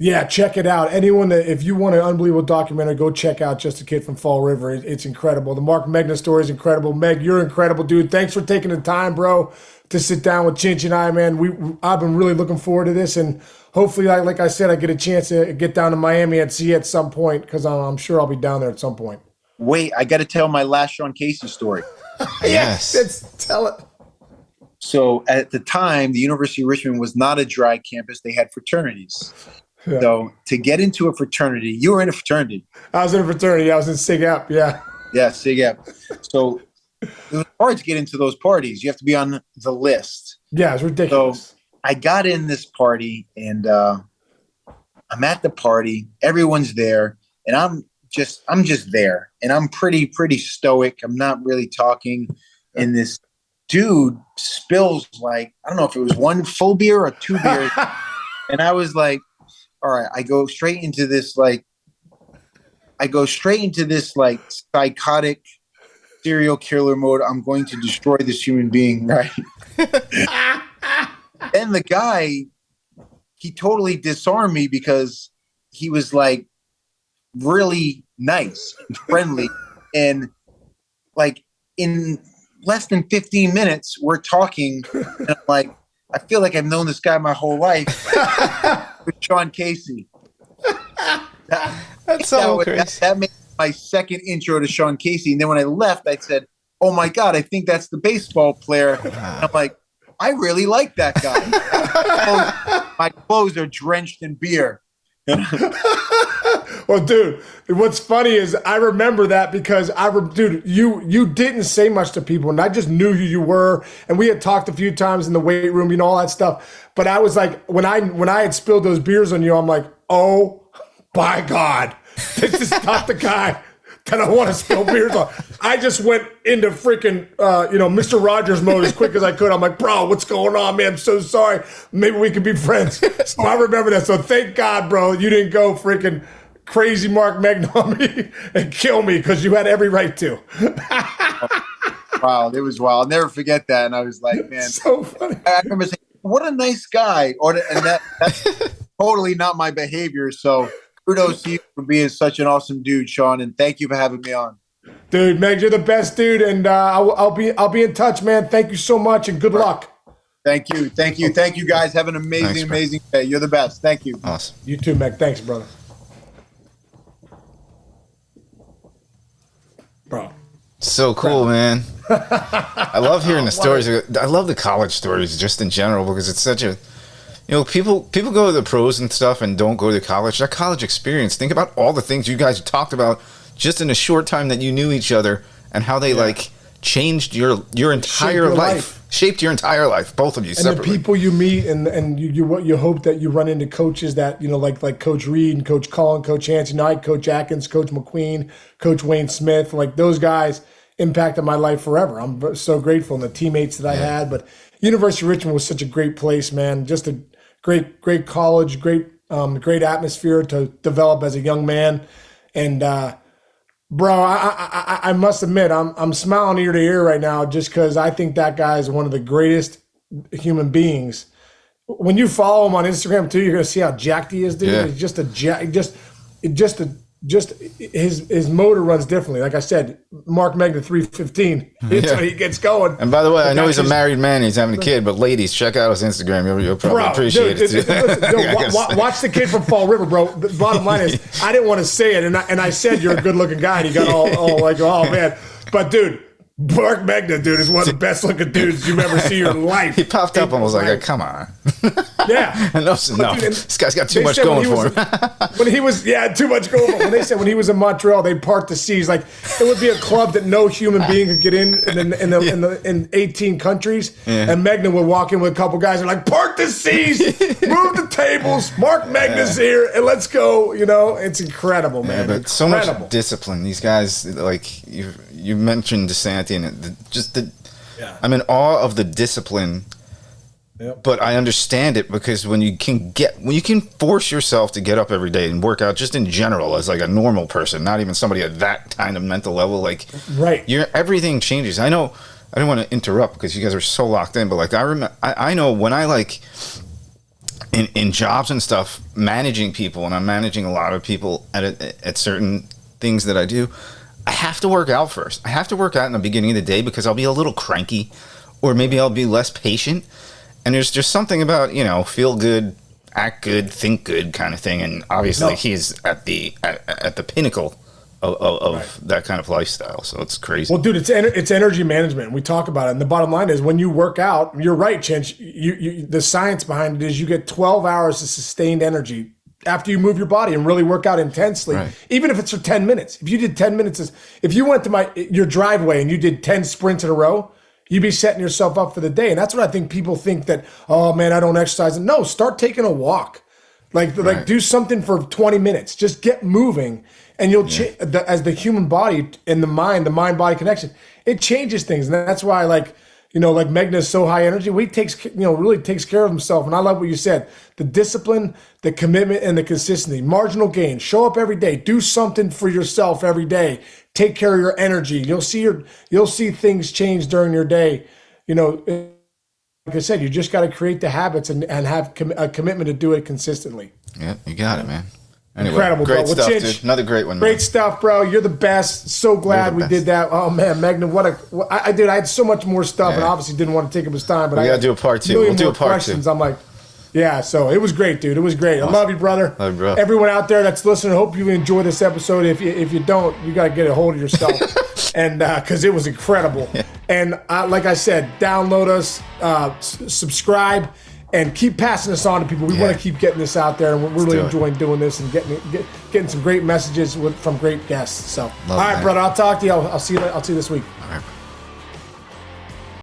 Yeah, check it out. Anyone that, if you want an unbelievable documentary, go check out Just a Kid from Fall River. It's incredible. The Marc Megna story is incredible. Meg, you're incredible, dude. Thanks for taking the time, bro, to sit down with Chinch and I, man. I've been really looking forward to this, and hopefully, like I said, I get a chance to get down to Miami and see you at some point, because I'm sure I'll be down there at some point. Wait, I got to tell my last Sean Casey story. Yes, tell it. So at the time, the University of Richmond was not a dry campus. They had fraternities. Yeah. So to get into a fraternity, you were in a fraternity. I was in a fraternity. I was in Sig Ep, yeah. Yeah, Sig Ep. So it was hard to get into those parties. You have to be on the list. Yeah, it's ridiculous. So I got in this party, and I'm at the party. Everyone's there, and I'm just there, and I'm pretty stoic. I'm not really talking, and this dude spills, like, I don't know if it was one full beer or 2 beers, and I was like, all right, I go straight into this psychotic serial killer mode. I'm going to destroy this human being, right? And the guy, he totally disarmed me, because he was like really nice and friendly, and like in less than 15 minutes we're talking, and I'm like, I feel like I've known this guy my whole life. With Sean Casey. That's so crazy. That made my second intro to Sean Casey. And then when I left, I said, oh my God, I think that's the baseball player. And I'm like, I really like that guy. My clothes are drenched in beer. Well, dude, what's funny is I remember that, because you didn't say much to people, and I just knew who you were, and we had talked a few times in the weight room, all that stuff. But I was like, when I had spilled those beers on you, I'm like, oh my God, this is not the guy that I want to spill beers on. I just went into freaking, Mr. Rogers mode as quick as I could. I'm like, bro, what's going on, man? I'm so sorry. Maybe we could be friends. So I remember that. So thank God, bro, you didn't go freaking crazy Marc Megna on me and kill me, because you had every right to. Wow, it was wild. I'll never forget that. And I was like, man, so funny. I remember saying, what a nice guy. And that's totally not my behavior. So kudos to you for being such an awesome dude, Sean, and thank you for having me on. Dude, Meg, you're the best dude, and I'll be in touch, man. Thank you so much, and good luck. Thank you, guys. Have an amazing day. You're the best. Thank you. Awesome. You too, Meg. Thanks, brother. Bro. So cool, man. I love hearing the stories. I love the college stories just in general, because it's such a, people go to the pros and stuff and don't go to college. That college experience, think about all the things you guys talked about just in a short time that you knew each other, and how they like changed your entire life. Shaped your entire life, both of you separately. And the people you meet, and you hope that you run into coaches that, like Coach Reed and Coach Cullen, Coach Hanson Knight, Coach Atkins, Coach McQueen, Coach Wayne Smith, like those guys impacted my life forever. I'm so grateful, and the teammates that I had. But University of Richmond was such a great place, man. Just a great college, great atmosphere to develop as a young man. And bro, I must admit, I'm smiling ear to ear right now, just because I think that guy is one of the greatest human beings. When you follow him on Instagram too, you're gonna see how jacked he is, dude. Yeah. He's just his motor runs differently. Like I said, Marc Megna 315. It's when he gets going. And by the way, I know he's a married man. He's having a kid, but ladies, check out his Instagram. You'll probably appreciate it. Listen, watch the kid from Fall River, bro. The bottom line is, I didn't want to say it, and I said you're a good looking guy, and he got all like, oh man. But dude, Marc Megna, dude, is one of the best looking dudes you've ever seen in your life. He popped up and was like, come on. Yeah. no, this guy's got too much going for him. When he was, too much going for him. When they said when he was in Montreal, they part the seas. Like, it would be a club that no human being could get in 18 countries. Yeah. And Megna would walk in with a couple guys and like, part the seas, move the tables, Marc Megna's here, and let's go. It's incredible, man. But so much discipline. These guys, like, you mentioned DeSanti, and I'm in awe of the discipline But I understand it because when you can force yourself to get up every day and work out just in general as like a normal person, not even somebody at that kind of mental level, like everything changes. I know I don't want to interrupt because you guys are so locked in, but like I know when I like in jobs and stuff, managing people, and I'm managing a lot of people at certain things that I do, I have to work out first. I have to work out in the beginning of the day because I'll be a little cranky, or maybe I'll be less patient. And there's just something about, feel good, act good, think good kind of thing. And obviously he's at the pinnacle of that kind of lifestyle. So it's crazy. Well, dude, it's energy management. We talk about it. And the bottom line is when you work out, you're right, Chinch. The science behind it is you get 12 hours of sustained energy after you move your body and really work out intensely, even if it's for 10 minutes. If you did 10 minutes, if you went to your driveway and you did 10 sprints in a row, you'd be setting yourself up for the day. And that's what I think people think that, oh man, I don't exercise. No, start taking a walk. Like do something for 20 minutes. Just get moving. And you'll as the human body and the mind-body connection, it changes things. And that's why like Megna is so high energy. He really takes care of himself. And I love what you said. The discipline, the commitment, and the consistency. Marginal gain. Show up every day. Do something for yourself every day. Take care of your energy. You'll see things change during your day. Like I said, you just got to create the habits and have a commitment to do it consistently. Yeah, you got it, man. Anyway, incredible, great bro. stuff, dude. Another great one, man. Great stuff, bro. You're the best. So glad we did that. Oh man, Megna, I had so much more stuff, and obviously didn't want to take up his time. But we gotta do a part two. We'll do a part two. I'm like, yeah. So it was great, dude. It was great. Awesome. I love you, brother. Love you, bro. Everyone out there that's listening, I hope you enjoy this episode. If you don't, you gotta get a hold of yourself, and because it was incredible. Yeah. And like I said, download us, subscribe. And keep passing this on to people. We want to keep getting this out there, and we're really enjoying doing this and getting some great messages from great guests. So, all right, brother, I'll talk to you. I'll see you this week. All right.